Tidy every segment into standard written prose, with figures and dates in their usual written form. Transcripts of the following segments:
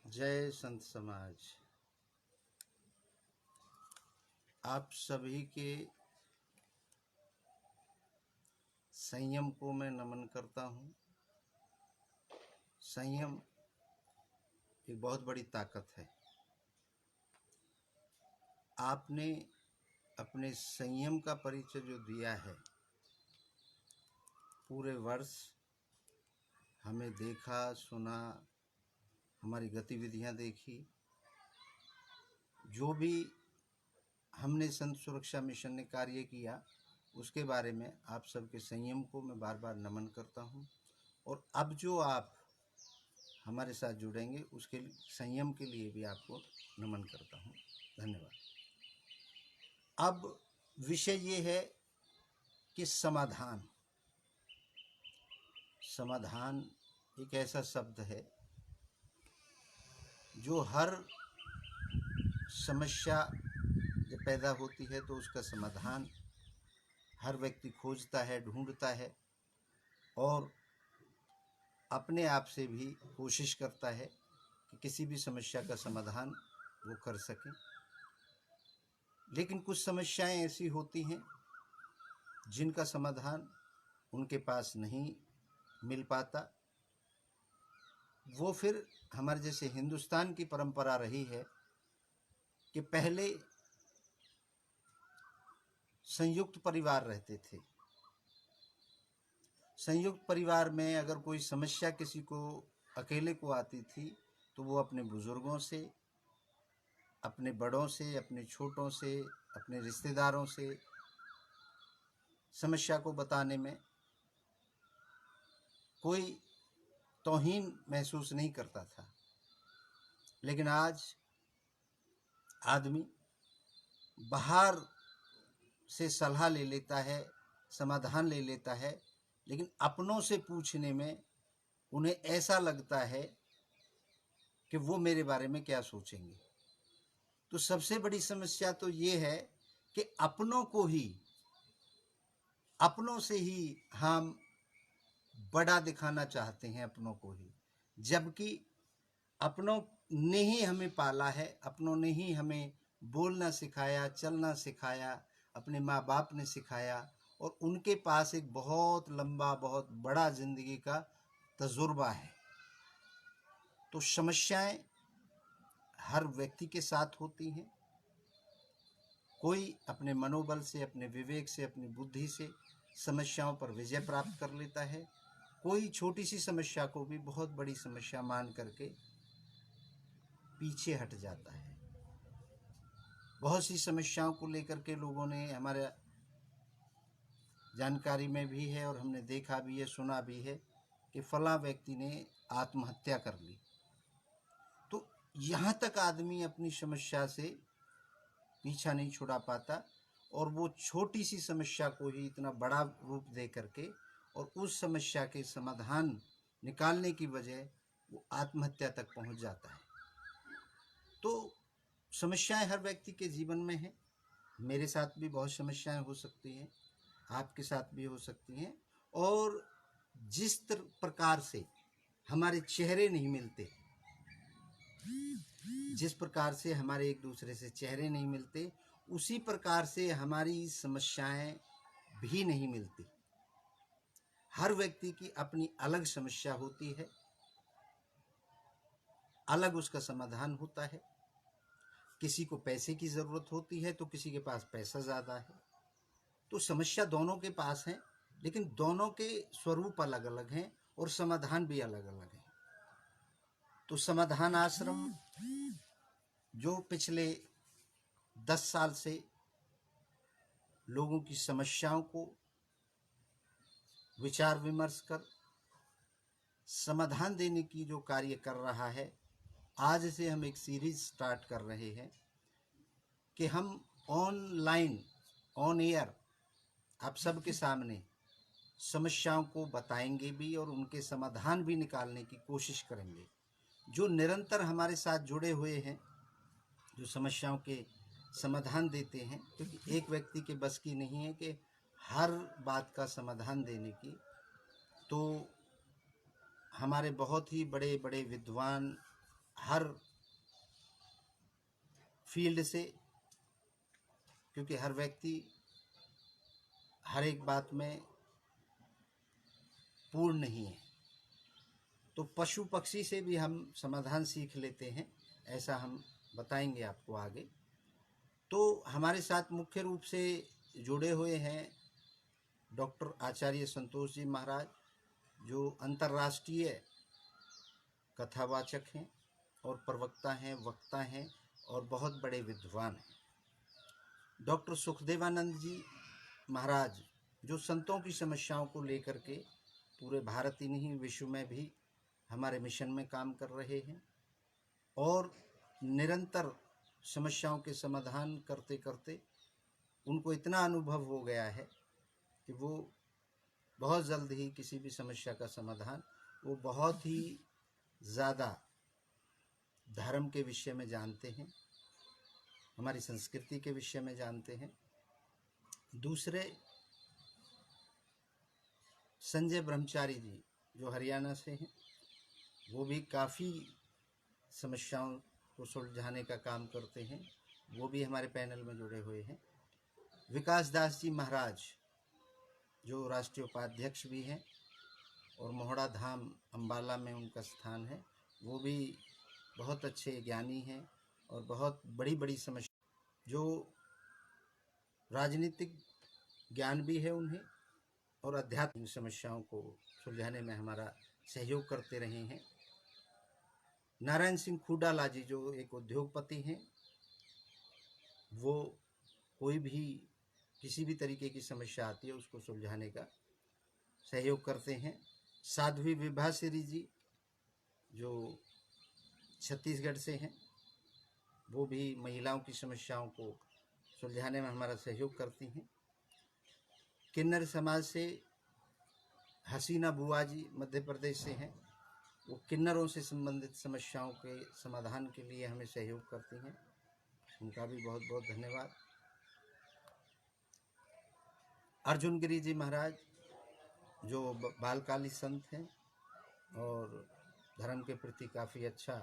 जय संत समाज। आप सभी के संयम को मैं नमन करता हूँ। संयम एक बहुत बड़ी ताकत है। आपने अपने संयम का परिचय जो दिया है, पूरे वर्ष हमें देखा, सुना, हमारी गतिविधियाँ देखी, जो भी हमने संत सुरक्षा मिशन ने कार्य किया उसके बारे में आप सबके संयम को मैं बार बार नमन करता हूँ। और अब जो आप हमारे साथ जुड़ेंगे उसके संयम के लिए भी आपको नमन करता हूँ। धन्यवाद। अब विषय ये है कि समाधान एक ऐसा शब्द है जो हर समस्या जब पैदा होती है तो उसका समाधान हर व्यक्ति खोजता है, ढूंढता है और अपने आप से भी कोशिश करता है कि किसी भी समस्या का समाधान वो कर सके। लेकिन कुछ समस्याएं ऐसी होती हैं जिनका समाधान उनके पास नहीं मिल पाता। वो फिर हमारे जैसे हिंदुस्तान की परंपरा रही है कि पहले संयुक्त परिवार रहते थे। संयुक्त परिवार में अगर कोई समस्या किसी को अकेले को आती थी तो वो अपने बुजुर्गों से, अपने बड़ों से, अपने छोटों से, अपने रिश्तेदारों से समस्या को बताने में कोई तौहीन महसूस नहीं करता था। लेकिन आज आदमी बाहर से सलाह ले लेता है, समाधान ले लेता है, लेकिन अपनों से पूछने में उन्हें ऐसा लगता है कि वो मेरे बारे में क्या सोचेंगे। तो सबसे बड़ी समस्या तो ये है कि अपनों से ही हम बड़ा दिखाना चाहते हैं, अपनों को ही, जबकि अपनों ने ही हमें पाला है, अपनों ने ही हमें बोलना सिखाया, चलना सिखाया, अपने माँ बाप ने सिखाया और उनके पास एक बहुत लंबा, बहुत बड़ा जिंदगी का तजुर्बा है। तो समस्याएं हर व्यक्ति के साथ होती हैं। कोई अपने मनोबल से, अपने विवेक से, अपनी बुद्धि से समस्याओं पर विजय प्राप्त कर लेता है। कोई छोटी सी समस्या को भी बहुत बड़ी समस्या मान करके पीछे हट जाता है। बहुत सी समस्याओं को लेकर के लोगों ने, हमारे जानकारी में भी है और हमने देखा भी है, सुना भी है कि फला व्यक्ति ने आत्महत्या कर ली। तो यहाँ तक आदमी अपनी समस्या से पीछा नहीं छुड़ा पाता और वो छोटी सी समस्या को ही इतना बड़ा रूप दे करके और उस समस्या के समाधान निकालने की वजह वो आत्महत्या तक पहुँच जाता है। तो समस्याएं हर व्यक्ति के जीवन में हैं। मेरे साथ भी बहुत समस्याएं हो सकती हैं, आपके साथ भी हो सकती हैं। और जिस प्रकार से हमारे चेहरे नहीं मिलते, जिस प्रकार से हमारे एक दूसरे से चेहरे नहीं मिलते, उसी प्रकार से हमारी समस्याएं भी नहीं मिलती। हर व्यक्ति की अपनी अलग समस्या होती है, अलग उसका समाधान होता है। किसी को पैसे की ज़रूरत होती है तो किसी के पास पैसा ज़्यादा है। तो समस्या दोनों के पास है, लेकिन दोनों के स्वरूप अलग अलग हैं और समाधान भी अलग अलग है। तो समाधान आश्रम जो पिछले 10 साल से लोगों की समस्याओं को विचार विमर्श कर समाधान देने की जो कार्य कर रहा है, आज से हम एक सीरीज स्टार्ट कर रहे हैं कि हम ऑनलाइन, ऑन एयर आप सबके सामने समस्याओं को बताएंगे भी और उनके समाधान भी निकालने की कोशिश करेंगे। जो निरंतर हमारे साथ जुड़े हुए हैं, जो समस्याओं के समाधान देते हैं, क्योंकि एक व्यक्ति के बस की नहीं है कि हर बात का समाधान देने की। तो हमारे बहुत ही बड़े बड़े विद्वान हर फील्ड से, क्योंकि हर व्यक्ति हर एक बात में पूर्ण नहीं है। तो पशु पक्षी से भी हम समाधान सीख लेते हैं, ऐसा हम बताएंगे आपको आगे। तो हमारे साथ मुख्य रूप से जुड़े हुए हैं डॉक्टर आचार्य संतोष जी महाराज, जो अंतर्राष्ट्रीय कथावाचक हैं और प्रवक्ता हैं, वक्ता हैं और बहुत बड़े विद्वान हैं। डॉक्टर सुखदेवानंद जी महाराज, जो संतों की समस्याओं को लेकर के पूरे भारत ही नहीं विश्व में भी हमारे मिशन में काम कर रहे हैं और निरंतर समस्याओं के समाधान करते करते उनको इतना अनुभव हो गया है कि वो बहुत जल्द ही किसी भी समस्या का समाधान, वो बहुत ही ज़्यादा धर्म के विषय में जानते हैं, हमारी संस्कृति के विषय में जानते हैं। दूसरे संजय ब्रह्मचारी जी, जो हरियाणा से हैं, वो भी काफ़ी समस्याओं को सुलझाने का काम करते हैं, वो भी हमारे पैनल में जुड़े हुए हैं। विकास दास जी महाराज, जो राष्ट्रीय उपाध्यक्ष भी हैं और मोहड़ा धाम अम्बाला में उनका स्थान है, वो भी बहुत अच्छे ज्ञानी हैं और बहुत बड़ी बड़ी समस्या, जो राजनीतिक ज्ञान भी है उन्हें और आध्यात्मिक समस्याओं को सुलझाने में हमारा सहयोग करते रहे हैं। नारायण सिंह खूडाला जी, जो एक उद्योगपति हैं, वो कोई भी किसी भी तरीके की समस्या आती है उसको सुलझाने का सहयोग करते हैं। साध्वी विभाश्री जी, जो छत्तीसगढ़ से हैं, वो भी महिलाओं की समस्याओं को सुलझाने में हमारा सहयोग करती हैं। किन्नर समाज से हसीना बुआ जी मध्य प्रदेश से हैं, वो किन्नरों से संबंधित समस्याओं के समाधान के लिए हमें सहयोग करती हैं, उनका भी बहुत बहुत धन्यवाद। अर्जुन गिरी जी महाराज, जो बालकाली संत हैं और धर्म के प्रति काफ़ी अच्छा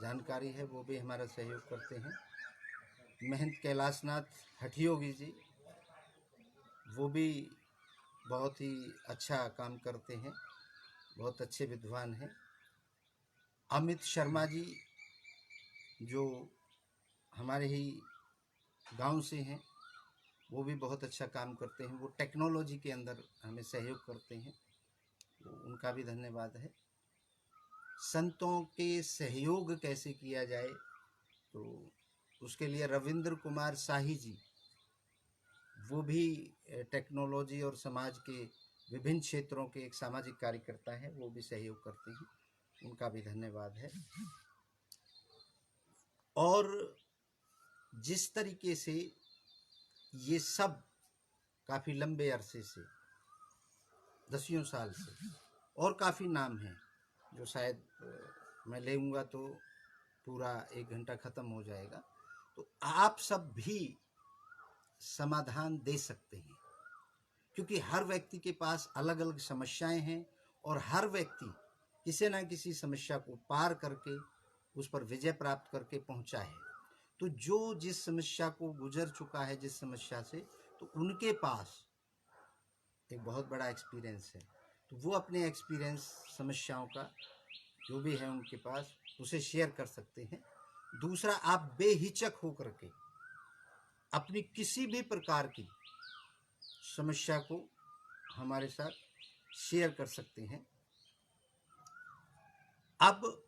जानकारी है, वो भी हमारा सहयोग करते हैं। महंत कैलाशनाथ हठयोगी जी, वो भी बहुत ही अच्छा काम करते हैं, बहुत अच्छे विद्वान हैं। अमित शर्मा जी, जो हमारे ही गांव से हैं, वो भी बहुत अच्छा काम करते हैं, वो टेक्नोलॉजी के अंदर हमें सहयोग करते हैं, तो उनका भी धन्यवाद है। संतों के सहयोग कैसे किया जाए, तो उसके लिए रविंद्र कुमार शाही जी, वो भी टेक्नोलॉजी और समाज के विभिन्न क्षेत्रों के एक सामाजिक कार्यकर्ता हैं, वो भी सहयोग करते हैं, उनका भी धन्यवाद है। और जिस तरीके से ये सब काफ़ी लंबे अरसे से, दसियों साल से, और काफ़ी नाम हैं जो शायद मैं लेऊंगा तो पूरा 1 घंटा ख़त्म हो जाएगा, तो आप सब भी समाधान दे सकते हैं, क्योंकि हर व्यक्ति के पास अलग अलग समस्याएं हैं और हर व्यक्ति किसी न किसी समस्या को पार करके उस पर विजय प्राप्त करके पहुंचा है। तो जो जिस समस्या को गुजर चुका है, जिस समस्या से, तो उनके पास एक बहुत बड़ा एक्सपीरियंस है, तो वो अपने एक्सपीरियंस, समस्याओं का जो भी है उनके पास, उसे शेयर कर सकते हैं। दूसरा, आप बेहिचक होकर के अपनी किसी भी प्रकार की समस्या को हमारे साथ शेयर कर सकते हैं। अब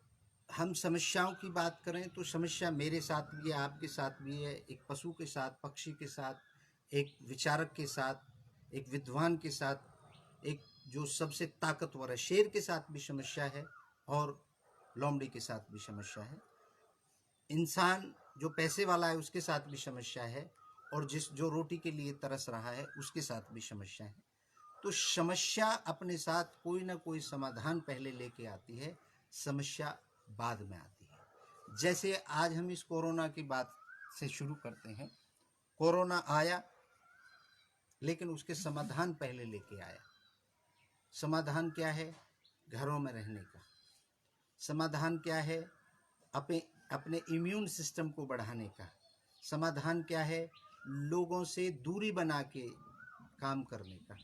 हम समस्याओं की बात करें तो समस्या मेरे साथ भी है, आपके साथ भी है, एक पशु के साथ, पक्षी के साथ, एक विचारक के साथ, एक विद्वान के साथ, एक जो सबसे ताकतवर है शेर के साथ भी समस्या है और लोमड़ी के साथ भी समस्या है। इंसान जो पैसे वाला है उसके साथ भी समस्या है और जो रोटी के लिए तरस रहा है उसके साथ भी समस्या है। तो समस्या अपने साथ कोई ना कोई समाधान पहले लेके आती है, समस्या बाद में आती है। जैसे आज हम इस कोरोना की बात से शुरू करते हैं। कोरोना आया, लेकिन उसके समाधान पहले लेके आया। समाधान क्या है? घरों में रहने का। समाधान क्या है? अपने अपने इम्यून सिस्टम को बढ़ाने का। समाधान क्या है? लोगों से दूरी बना के काम करने का।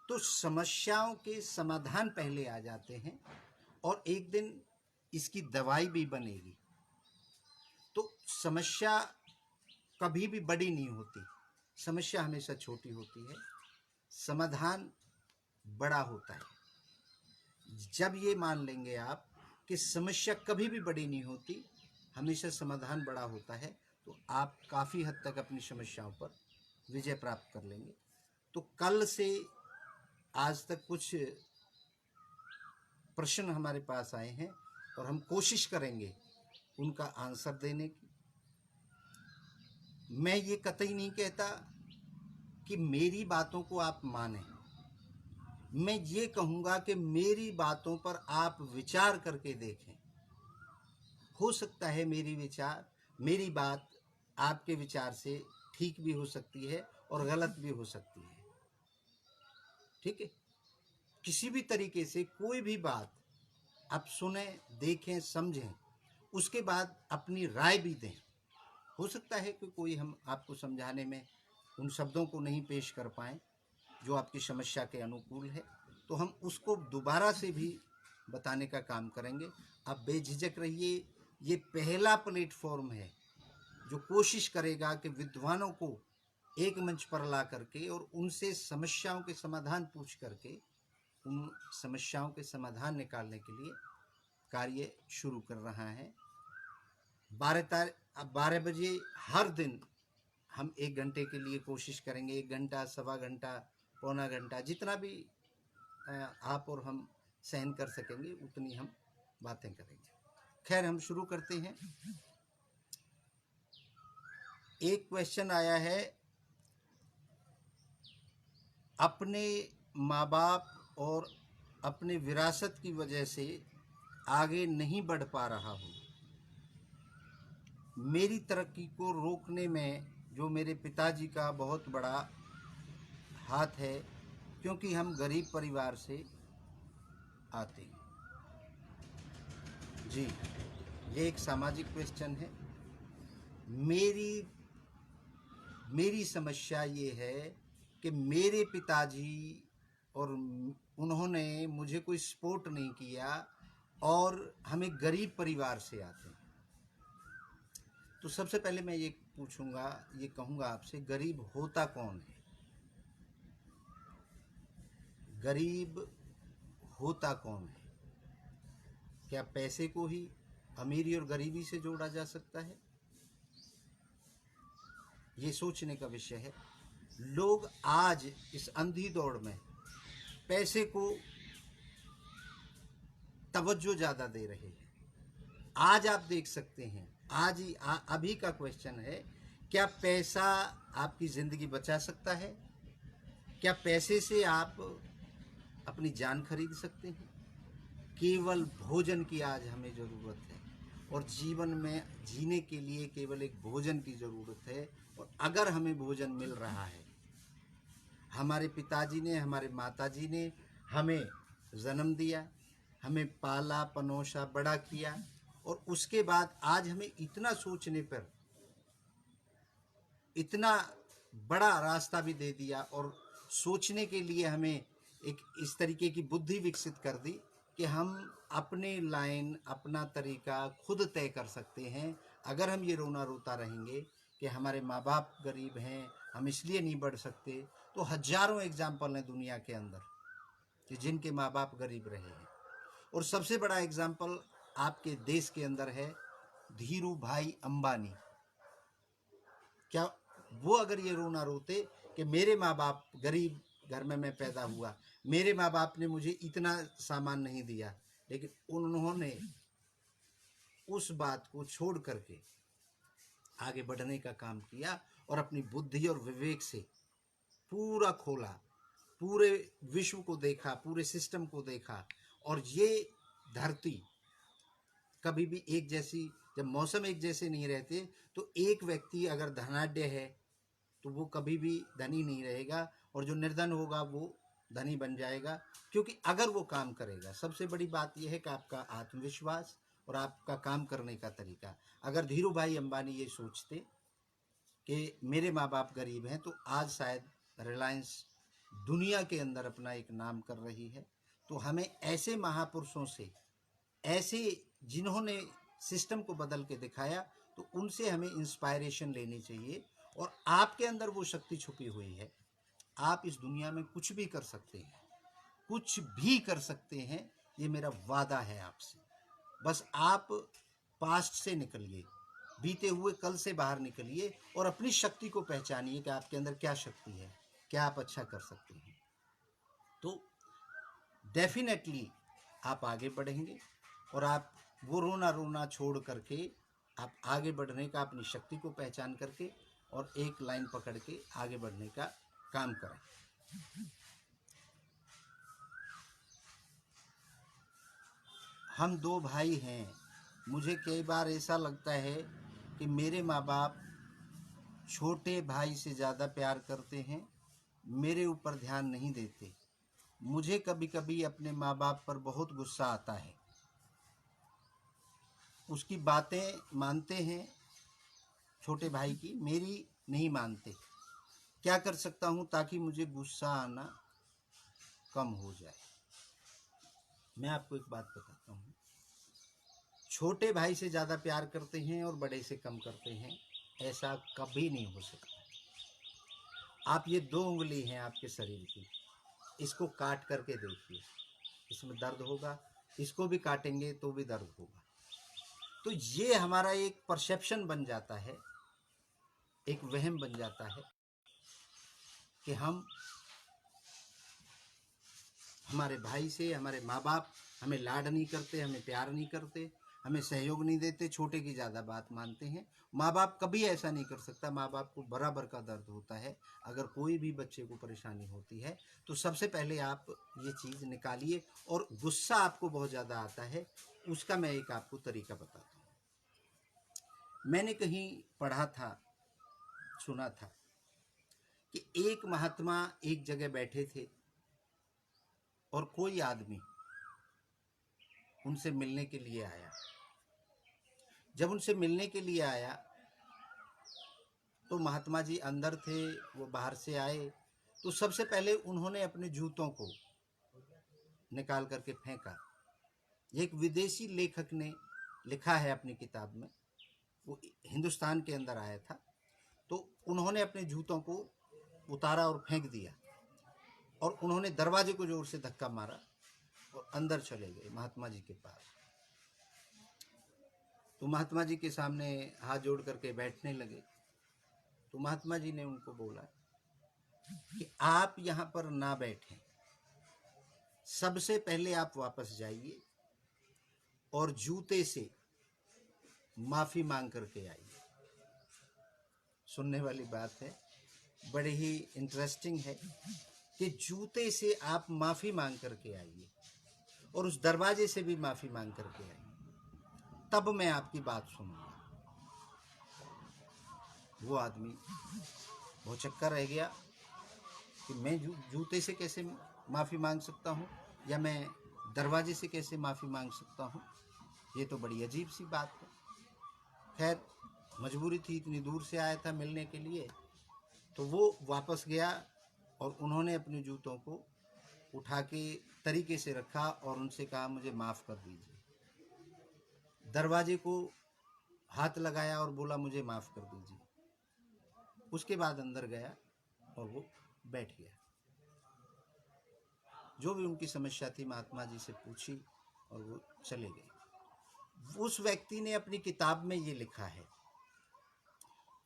तो समस्याओं के समाधान पहले आ जाते हैं और एक दिन इसकी दवाई भी बनेगी। तो समस्या कभी भी बड़ी नहीं होती, समस्या हमेशा छोटी होती है, समाधान बड़ा होता है। जब ये मान लेंगे आप कि समस्या कभी भी बड़ी नहीं होती, हमेशा समाधान बड़ा होता है, तो आप काफ़ी हद तक अपनी समस्याओं पर विजय प्राप्त कर लेंगे। तो कल से आज तक कुछ प्रश्न हमारे पास आए हैं और हम कोशिश करेंगे उनका आंसर देने की। मैं ये कतई नहीं कहता कि मेरी बातों को आप मानें, मैं ये कहूँगा कि मेरी बातों पर आप विचार करके देखें। हो सकता है मेरी बात आपके विचार से ठीक भी हो सकती है और गलत भी हो सकती है, ठीक है। किसी भी तरीके से कोई भी बात आप सुने, देखें, समझें, उसके बाद अपनी राय भी दें। हो सकता है कि कोई हम आपको समझाने में उन शब्दों को नहीं पेश कर पाएँ जो आपकी समस्या के अनुकूल है, तो हम उसको दोबारा से भी बताने का काम करेंगे। आप बेझिझक रहिए, ये पहला प्लेटफॉर्म है जो कोशिश करेगा कि विद्वानों को एक मंच पर ला करके और उनसे समस्याओं के समाधान पूछ करके उन समस्याओं के समाधान निकालने के लिए कार्य शुरू कर रहा है। 12 बजे हर दिन हम 1 घंटे के लिए कोशिश करेंगे, 1 घंटा, सवा घंटा, पौना घंटा, जितना भी आप और हम सहन कर सकेंगे उतनी हम बातें करेंगे। खैर, हम शुरू करते हैं। एक क्वेश्चन आया है, अपने माँ बाप और अपने विरासत की वजह से आगे नहीं बढ़ पा रहा हूँ। मेरी तरक्की को रोकने में जो मेरे पिताजी का बहुत बड़ा हाथ है, क्योंकि हम गरीब परिवार से आते हैं। जी, ये एक सामाजिक क्वेश्चन है। मेरी समस्या ये है कि मेरे पिताजी और उन्होंने मुझे कोई सपोर्ट नहीं किया और हमें गरीब परिवार से आते हैं। तो सबसे पहले मैं ये कहूँगा आपसे, गरीब होता कौन है? गरीब होता कौन है? क्या पैसे को ही अमीरी और गरीबी से जोड़ा जा सकता है? ये सोचने का विषय है। लोग आज इस अंधी दौड़ में पैसे को तवज्जो ज़्यादा दे रहे हैं। आज आप देख सकते हैं, आज ही अभी का क्वेश्चन है, क्या पैसा आपकी ज़िंदगी बचा सकता है? क्या पैसे से आप अपनी जान खरीद सकते हैं? केवल भोजन की आज हमें ज़रूरत है और जीवन में जीने के लिए केवल एक भोजन की ज़रूरत है। और अगर हमें भोजन मिल रहा है, हमारे पिताजी ने, हमारे माताजी ने हमें जन्म दिया, हमें पाला, पनोसा, बड़ा किया और उसके बाद आज हमें इतना सोचने पर इतना बड़ा रास्ता भी दे दिया और सोचने के लिए हमें एक इस तरीके की बुद्धि विकसित कर दी कि हम अपने लाइन, अपना तरीका खुद तय कर सकते हैं। अगर हम ये रोना रोता रहेंगे कि हमारे माँ बाप गरीब हैं, हम इसलिए नहीं बढ़ सकते, तो हजारों एग्जाम्पल हैं दुनिया के अंदर कि जिनके माँ बाप गरीब रहे हैं। और सबसे बड़ा एग्जाम्पल आपके देश के अंदर है धीरू भाई अंबानी। क्या वो अगर ये रोना रोते कि मेरे माँ बाप गरीब घर में मैं पैदा हुआ, मेरे माँ बाप ने मुझे इतना सामान नहीं दिया, लेकिन उन्होंने उस बात को छोड़ करके आगे बढ़ने का काम किया और अपनी बुद्धि और विवेक से पूरा खोला, पूरे विश्व को देखा, पूरे सिस्टम को देखा। और ये धरती कभी भी एक जैसी, जब मौसम एक जैसे नहीं रहते, तो एक व्यक्ति अगर धनाढ्य है तो वो कभी भी धनी नहीं रहेगा और जो निर्धन होगा वो धनी बन जाएगा, क्योंकि अगर वो काम करेगा। सबसे बड़ी बात यह है कि आपका आत्मविश्वास और आपका काम करने का तरीका। अगर धीरू भाई अंबानी ये सोचते कि मेरे माँ बाप गरीब हैं तो आज शायद रिलायंस दुनिया के अंदर अपना एक नाम कर रही है। तो हमें ऐसे महापुरुषों से, ऐसे जिन्होंने सिस्टम को बदल के दिखाया, तो उनसे हमें इंस्पायरेशन लेनी चाहिए। और आपके अंदर वो शक्ति छुपी हुई है, आप इस दुनिया में कुछ भी कर सकते हैं, कुछ भी कर सकते हैं, ये मेरा वादा है आपसे। बस आप पास्ट से निकलिए, बीते हुए कल से बाहर निकलिए और अपनी शक्ति को पहचानिए कि आपके अंदर क्या शक्ति है, क्या आप अच्छा कर सकते हैं। तो डेफिनेटली आप आगे बढ़ेंगे और आप वो रोना रोना छोड़ करके आप आगे बढ़ने का, अपनी शक्ति को पहचान करके और एक लाइन पकड़ के आगे बढ़ने का काम करें। हम दो भाई हैं। मुझे कई बार ऐसा लगता है कि मेरे माँ बाप छोटे भाई से ज़्यादा प्यार करते हैं, मेरे ऊपर ध्यान नहीं देते। मुझे कभी कभी अपने माँ बाप पर बहुत गुस्सा आता है। उसकी बातें मानते हैं छोटे भाई की, मेरी नहीं मानते। क्या कर सकता हूँ ताकि मुझे गुस्सा आना कम हो जाए? मैं आपको एक बात बताता हूँ, छोटे भाई से ज़्यादा प्यार करते हैं और बड़े से कम करते हैं, ऐसा कभी नहीं हो सकता। आप ये 2 उंगली हैं आपके शरीर की, इसको काट करके देखिए, इसमें दर्द होगा, इसको भी काटेंगे तो भी दर्द होगा। तो ये हमारा एक परसेप्शन बन जाता है, एक वहम बन जाता है कि हमारे भाई से, हमारे माँ बाप हमें लाड नहीं करते, हमें प्यार नहीं करते, हमें सहयोग नहीं देते, छोटे की ज़्यादा बात मानते हैं। माँ बाप कभी ऐसा नहीं कर सकता। माँ बाप को बराबर का दर्द होता है। अगर कोई भी बच्चे को परेशानी होती है तो सबसे पहले आप ये चीज़ निकालिए। और गुस्सा आपको बहुत ज़्यादा आता है, उसका मैं एक आपको तरीका बताता हूँ। मैंने कहीं पढ़ा था, सुना था कि एक महात्मा एक जगह बैठे थे और कोई आदमी उनसे मिलने के लिए आया। जब उनसे मिलने के लिए आया तो महात्मा जी अंदर थे, वो बाहर से आए। तो सबसे पहले उन्होंने अपने जूतों को निकाल करके फेंका। एक विदेशी लेखक ने लिखा है अपनी किताब में, वो हिंदुस्तान के अंदर आया था। तो उन्होंने अपने जूतों को उतारा और फेंक दिया और उन्होंने दरवाजे को जोर से धक्का मारा और अंदर चले गए महात्मा जी के पास। तो महात्मा जी के सामने हाथ जोड़ करके बैठने लगे। तो महात्मा जी ने उनको बोला कि आप यहाँ पर ना बैठें, सबसे पहले आप वापस जाइए और जूते से माफ़ी मांग करके आइए। सुनने वाली बात है, बड़ी ही इंटरेस्टिंग है कि जूते से आप माफ़ी मांग करके आइए और उस दरवाजे से भी माफ़ी मांग करके आइए, तब मैं आपकी बात सुनूंगा। वो आदमी भौचक्का रह गया कि मैं जूते से कैसे माफ़ी मांग सकता हूँ या मैं दरवाजे से कैसे माफ़ी मांग सकता हूँ। ये तो बड़ी अजीब सी बात है। खैर, मजबूरी थी, इतनी दूर से आया था मिलने के लिए। तो वो वापस गया और उन्होंने अपने जूतों को उठा के तरीके से रखा और उनसे कहा मुझे माफ़ कर दीजिए। दरवाजे को हाथ लगाया और बोला मुझे माफ़ कर दीजिए। उसके बाद अंदर गया और वो बैठ गया। जो भी उनकी समस्या थी महात्मा जी से पूछी और वो चले गए। उस व्यक्ति ने अपनी किताब में ये लिखा है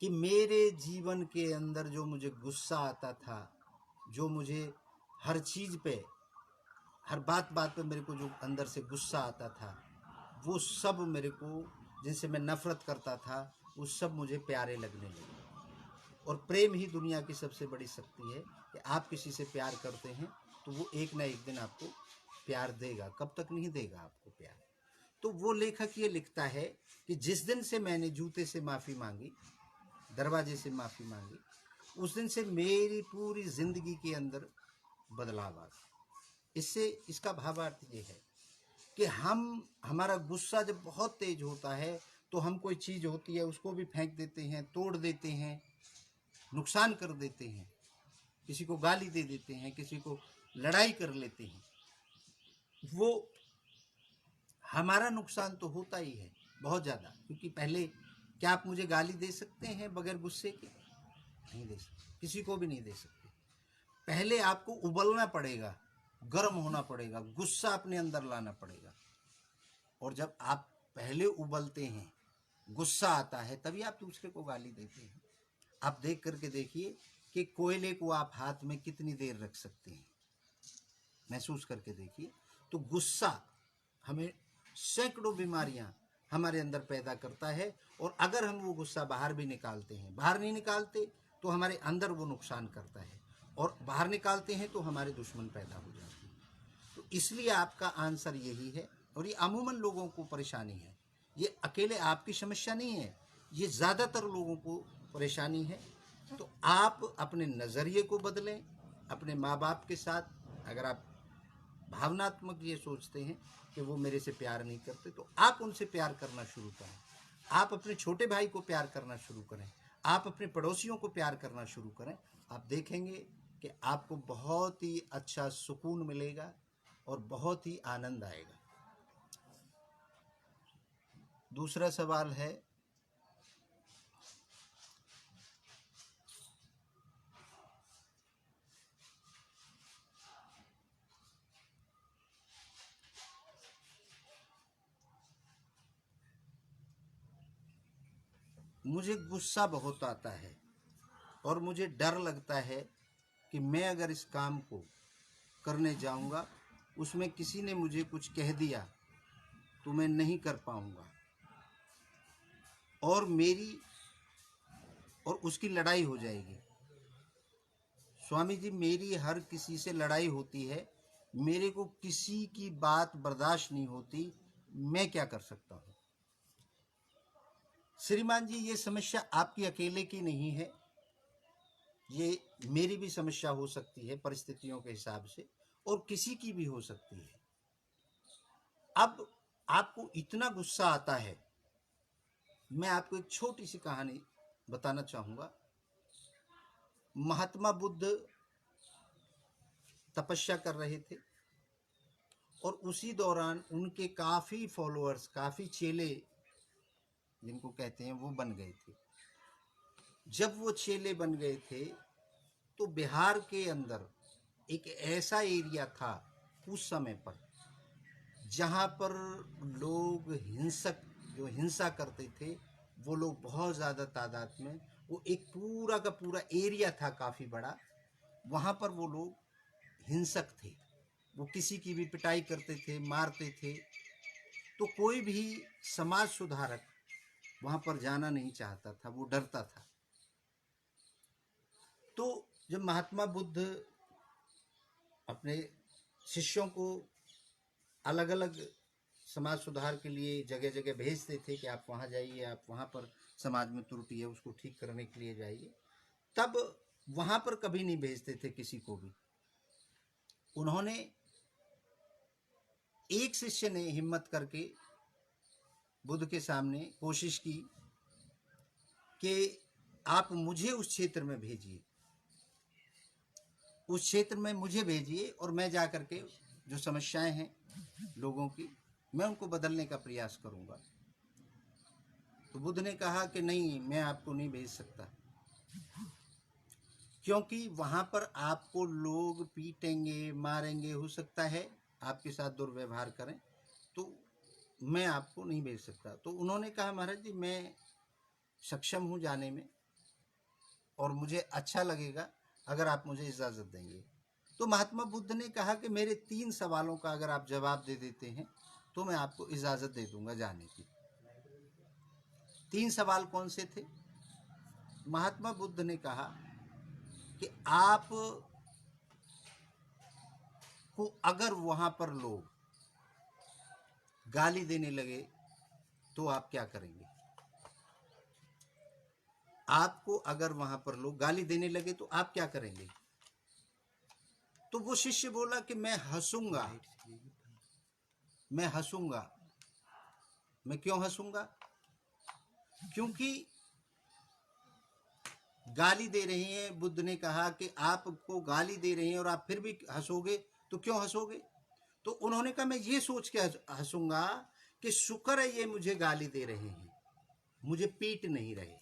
कि मेरे जीवन के अंदर जो मुझे गुस्सा आता था, जो मुझे हर चीज़ पे, हर बात बात पे मेरे को जो अंदर से गुस्सा आता था, वो सब मेरे को, जिनसे मैं नफ़रत करता था, वो सब मुझे प्यारे लगने लगे। और प्रेम ही दुनिया की सबसे बड़ी शक्ति है कि आप किसी से प्यार करते हैं तो वो एक ना एक दिन आपको प्यार देगा। कब तक नहीं देगा आपको प्यार। तो वो लेखक ये लिखता है कि जिस दिन से मैंने जूते से माफ़ी मांगी, दरवाजे से माफ़ी मांगी, उस दिन से मेरी पूरी ज़िंदगी के अंदर बदलाव आ गया। इससे इसका भावार्थ ये है कि हमारा गुस्सा जब बहुत तेज होता है तो हम कोई चीज़ होती है उसको भी फेंक देते हैं, तोड़ देते हैं, नुकसान कर देते हैं, किसी को गाली दे देते हैं, किसी को लड़ाई कर लेते हैं। वो हमारा नुकसान तो होता ही है बहुत ज़्यादा, क्योंकि पहले क्या आप मुझे गाली दे सकते हैं बगैर गुस्से के? नहीं दे सकते, किसी को भी नहीं दे सकते। पहले आपको उबलना पड़ेगा, गर्म होना पड़ेगा, गुस्सा अपने अंदर लाना पड़ेगा। और जब आप पहले उबलते हैं, गुस्सा आता है, तभी आप दूसरे को गाली देते हैं। आप देख करके देखिए कि कोयले को आप हाथ में कितनी देर रख सकते हैं, महसूस करके देखिए। तो गुस्सा हमें सैकड़ों बीमारियां हमारे अंदर पैदा करता है। और अगर हम वो गुस्सा बाहर भी निकालते हैं, बाहर नहीं निकालते तो हमारे अंदर वो नुकसान करता है, और बाहर निकालते हैं तो हमारे दुश्मन पैदा हो जाते हैं। तो इसलिए आपका आंसर यही है। और ये अमूमन लोगों को परेशानी है, ये अकेले आपकी समस्या नहीं है, ये ज़्यादातर लोगों को परेशानी है। तो आप अपने नज़रिए को बदलें। अपने माँ बाप के साथ अगर आप भावनात्मक ये सोचते हैं कि वो मेरे से प्यार नहीं करते, तो आप उनसे प्यार करना शुरू करें। आप अपने छोटे भाई को प्यार करना शुरू करें, आप अपने पड़ोसियों को प्यार करना शुरू करें। आप देखेंगे कि आपको बहुत ही अच्छा सुकून मिलेगा और बहुत ही आनंद आएगा। दूसरा सवाल है, मुझे गुस्सा बहुत आता है और मुझे डर लगता है कि मैं अगर इस काम को करने जाऊंगा, उसमें किसी ने मुझे कुछ कह दिया तो मैं नहीं कर पाऊंगा, और मेरी और उसकी लड़ाई हो जाएगी। स्वामी जी, मेरी हर किसी से लड़ाई होती है, मेरे को किसी की बात बर्दाश्त नहीं होती, मैं क्या कर सकता हूँ? श्रीमान जी, ये समस्या आपकी अकेले की नहीं है, ये मेरी भी समस्या हो सकती है परिस्थितियों के हिसाब से, और किसी की भी हो सकती है। अब आपको इतना गुस्सा आता है, मैं आपको एक छोटी सी कहानी बताना चाहूँगा। महात्मा बुद्ध तपस्या कर रहे थे और उसी दौरान उनके काफ़ी फॉलोअर्स, काफ़ी चेले जिनको कहते हैं, वो बन गए थे। जब वो चेले बन गए थे तो बिहार के अंदर एक ऐसा एरिया था उस समय पर जहाँ पर लोग हिंसक, जो हिंसा करते थे, वो लोग बहुत ज़्यादा तादाद में, वो एक पूरा का पूरा एरिया था काफ़ी बड़ा, वहाँ पर वो लोग हिंसक थे, वो किसी की भी पिटाई करते थे, मारते थे। तो कोई भी समाज सुधारक वहाँ पर जाना नहीं चाहता था, वो डरता था। तो जब महात्मा बुद्ध अपने शिष्यों को अलग अलग समाज सुधार के लिए जगह जगह भेजते थे कि आप वहाँ जाइए, आप वहाँ पर समाज में त्रुटि है उसको ठीक करने के लिए जाइए, तब वहाँ पर कभी नहीं भेजते थे किसी को भी। उन्होंने, एक शिष्य ने हिम्मत करके बुद्ध के सामने कोशिश की कि आप मुझे उस क्षेत्र में भेजिए, उस क्षेत्र में मुझे भेजिए, और मैं जा कर के जो समस्याएं हैं लोगों की, मैं उनको बदलने का प्रयास करूंगा। तो बुद्ध ने कहा कि नहीं, मैं आपको नहीं भेज सकता, क्योंकि वहाँ पर आपको लोग पीटेंगे, मारेंगे, हो सकता है आपके साथ दुर्व्यवहार करें, तो मैं आपको नहीं भेज सकता। तो उन्होंने कहा, महाराज जी, मैं सक्षम हूँ जाने में और मुझे अच्छा लगेगा अगर आप मुझे इजाज़त देंगे। तो महात्मा बुद्ध ने कहा कि मेरे 3 सवालों का अगर आप जवाब दे देते हैं तो मैं आपको इजाज़त दे दूंगा जाने की। 3 सवाल कौन से थे? महात्मा बुद्ध ने कहा कि आप को अगर वहाँ पर लोग गाली देने लगे तो आप क्या करेंगे? आपको अगर वहाँ पर लोग गाली देने लगे तो आप क्या करेंगे? तो वो शिष्य बोला कि मैं हंसूंगा, मैं हंसूंगा। मैं क्यों हंसूंगा? क्योंकि गाली दे रही हैं। बुद्ध ने कहा कि आपको गाली दे रही हैं और आप फिर भी हंसोगे, तो क्यों हंसोगे? तो उन्होंने कहा मैं ये सोच के हंसूंगा कि शुक्र है ये मुझे गाली दे रहे हैं, मुझे पीट नहीं रहे।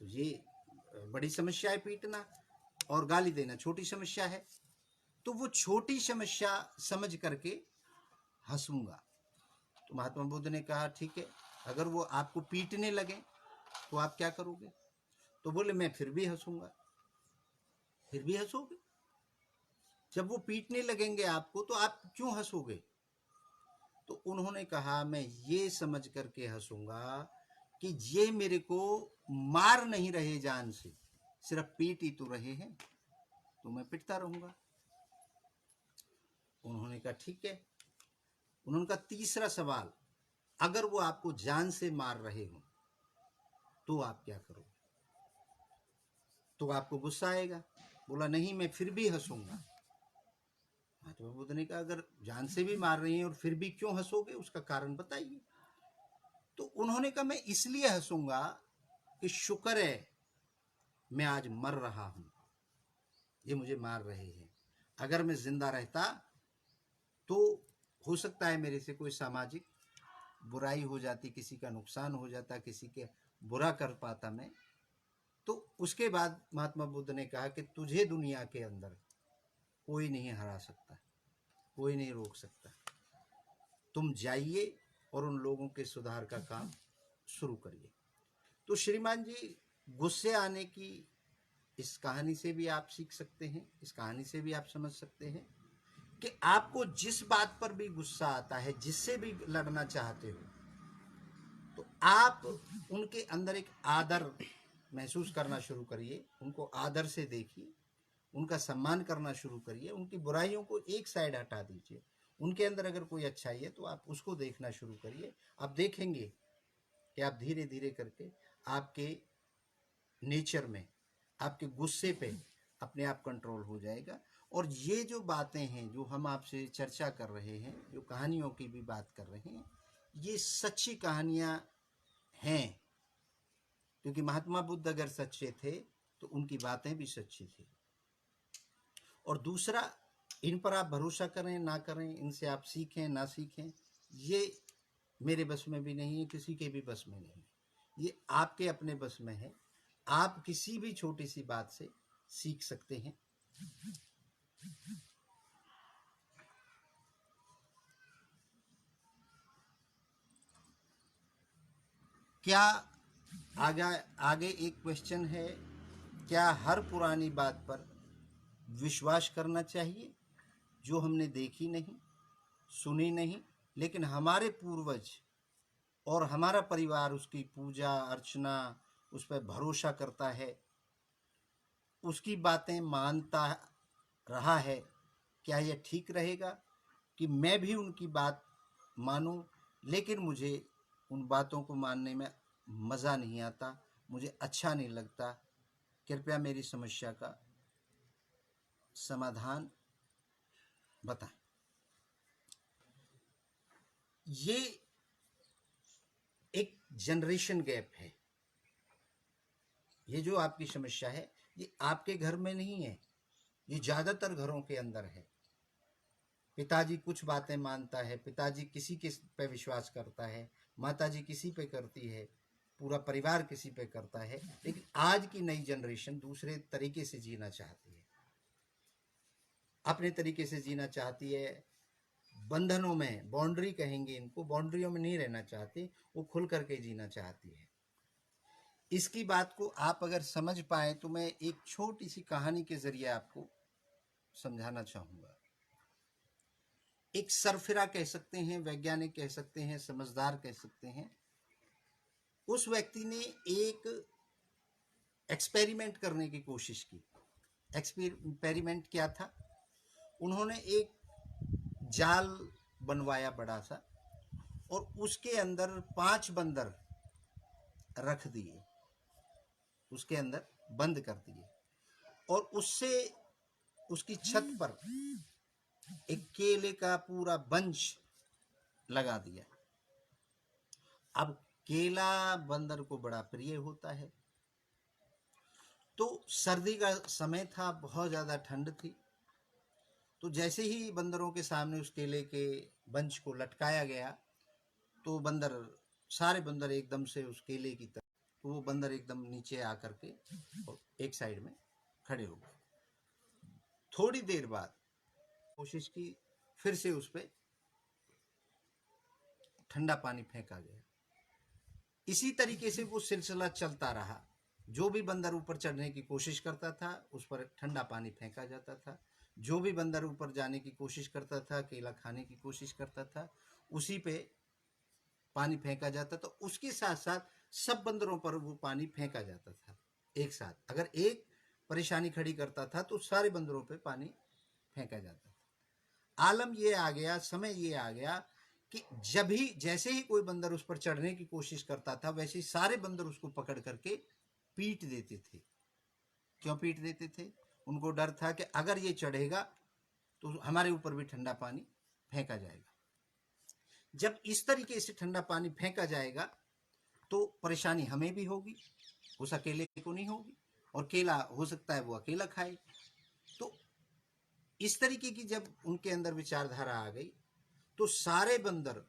तो ये बड़ी समस्या है पीटना, और गाली देना छोटी समस्या है। तो वो छोटी समस्या समझ करके हंसूंगा। तो महात्मा बुद्ध ने कहा ठीक है, अगर वो आपको पीटने लगे तो आप क्या करोगे? तो बोले मैं फिर भी हंसूंगा। फिर भी हंसोगे? जब वो पीटने लगेंगे आपको तो आप क्यों हंसोगे? तो उन्होंने कहा मैं ये समझ करके हंसूंगा कि ये मेरे को मार नहीं रहे जान से, सिर्फ पीट ही तो रहे हैं, तो मैं पिटता रहूंगा। उन्होंने कहा ठीक है। उन्होंने कहा तीसरा सवाल, अगर वो आपको जान से मार रहे हो तो आप क्या करोगे? तो आपको गुस्सा आएगा। बोला नहीं, मैं फिर भी हंसूंगा। महात्मा बुद्ध ने कहा अगर जान से भी मार रही हैं और फिर भी क्यों हंसोगे, उसका कारण बताइए। तो उन्होंने कहा मैं इसलिए हंसूंगा कि शुक्र है मैं आज मर रहा हूं, ये मुझे मार रहे हैं। अगर मैं जिंदा रहता तो हो सकता है मेरे से कोई सामाजिक बुराई हो जाती, किसी का नुकसान हो जाता, किसी के बुरा कर पाता मैं। तो उसके बाद महात्मा बुद्ध ने कहा कि तुझे दुनिया के अंदर कोई नहीं हरा सकता, कोई नहीं रोक सकता। तुम जाइए और उन लोगों के सुधार का काम शुरू करिए। तो श्रीमान जी, गुस्से आने की इस कहानी से भी आप सीख सकते हैं, इस कहानी से भी आप समझ सकते हैं कि आपको जिस बात पर भी गुस्सा आता है, जिससे भी लड़ना चाहते हो, तो आप उनके अंदर एक आदर महसूस करना शुरू करिए, उनको आदर से देखिए, उनका सम्मान करना शुरू करिए, उनकी बुराइयों को एक साइड हटा दीजिए। उनके अंदर अगर कोई अच्छाई है तो आप उसको देखना शुरू करिए। आप देखेंगे कि आप धीरे धीरे करके आपके नेचर में, आपके गुस्से पे अपने आप कंट्रोल हो जाएगा। और ये जो बातें हैं जो हम आपसे चर्चा कर रहे हैं, जो कहानियों की भी बात कर रहे हैं, ये सच्ची कहानियाँ हैं, क्योंकि महात्मा बुद्ध अगर सच्चे थे तो उनकी बातें भी सच्ची थी। और दूसरा, इन पर आप भरोसा करें ना करें, इनसे आप सीखें ना सीखें, ये मेरे बस में भी नहीं है, किसी के भी बस में नहीं, ये आपके अपने बस में है। आप किसी भी छोटी सी बात से सीख सकते हैं। क्या आगे एक क्वेश्चन है, क्या हर पुरानी बात पर विश्वास करना चाहिए जो हमने देखी नहीं, सुनी नहीं, लेकिन हमारे पूर्वज और हमारा परिवार उसकी पूजा अर्चना, उस पर भरोसा करता है, उसकी बातें मानता रहा है? क्या यह ठीक रहेगा कि मैं भी उनकी बात मानूं, लेकिन मुझे उन बातों को मानने में मज़ा नहीं आता, मुझे अच्छा नहीं लगता? कृपया मेरी समस्या का समाधान बताएं। ये एक जनरेशन गैप है। ये जो आपकी समस्या है ये आपके घर में नहीं है, ये ज़्यादातर घरों के अंदर है। पिताजी कुछ बातें मानता है, पिताजी किसी के पे विश्वास करता है, माताजी किसी पे करती है, पूरा परिवार किसी पे करता है। लेकिन आज की नई जनरेशन दूसरे तरीके से जीना चाहती है, अपने तरीके से जीना चाहती है, बंधनों में, बाउंड्री कहेंगे इनको, बाउंड्रियों में नहीं रहना चाहती, वो खुल करके जीना चाहती है। इसकी बात को आप अगर समझ पाए तो मैं एक छोटी सी कहानी के जरिए आपको समझाना चाहूँगा। एक सरफिरा कह सकते हैं, वैज्ञानिक कह सकते हैं, समझदार कह सकते हैं, उस व्यक्ति ने एक एक्सपेरिमेंट करने की कोशिश की। एक्सपेरिमेंट क्या था? उन्होंने एक जाल बनवाया बड़ा सा और उसके अंदर 5 बंदर रख दिए, उसके अंदर बंद कर दिए, और उससे उसकी छत पर एक केले का पूरा बंच लगा दिया। अब केला बंदर को बड़ा प्रिय होता है। तो सर्दी का समय था, बहुत ज़्यादा ठंड थी। तो जैसे ही बंदरों के सामने उस केले के बंच को लटकाया गया, तो सारे बंदर एकदम से उस केले की तरफ, तो वो बंदर एकदम नीचे आकर के और एक साइड में खड़े हो गए। थोड़ी देर बाद कोशिश की, फिर से उस पर ठंडा पानी फेंका गया। इसी तरीके से वो सिलसिला चलता रहा। जो भी बंदर ऊपर चढ़ने की कोशिश करता था, उस पर ठंडा पानी फेंका जाता था। जो भी बंदर ऊपर जाने की कोशिश करता था, केला खाने की कोशिश करता था, उसी पे पानी फेंका जाता था। उसके साथ साथ सब बंदरों पर वो पानी फेंका जाता था एक साथ। अगर एक परेशानी खड़ी करता था तो सारे बंदरों पे पानी फेंका जाता था। आलम ये आ गया, समय ये आ गया कि जैसे ही कोई बंदर उस पर चढ़ने की कोशिश करता था, वैसे ही सारे बंदर उसको पकड़ करके पीट देते थे। क्यों पीट देते थे? उनको डर था कि अगर ये चढ़ेगा तो हमारे ऊपर भी ठंडा पानी फेंका जाएगा। जब इस तरीके से ठंडा पानी फेंका जाएगा तो परेशानी हमें भी होगी, उस अकेले को नहीं होगी, और केला हो सकता है वो अकेला खाए। तो इस तरीके की जब उनके अंदर विचारधारा आ गई, तो सारे बंदर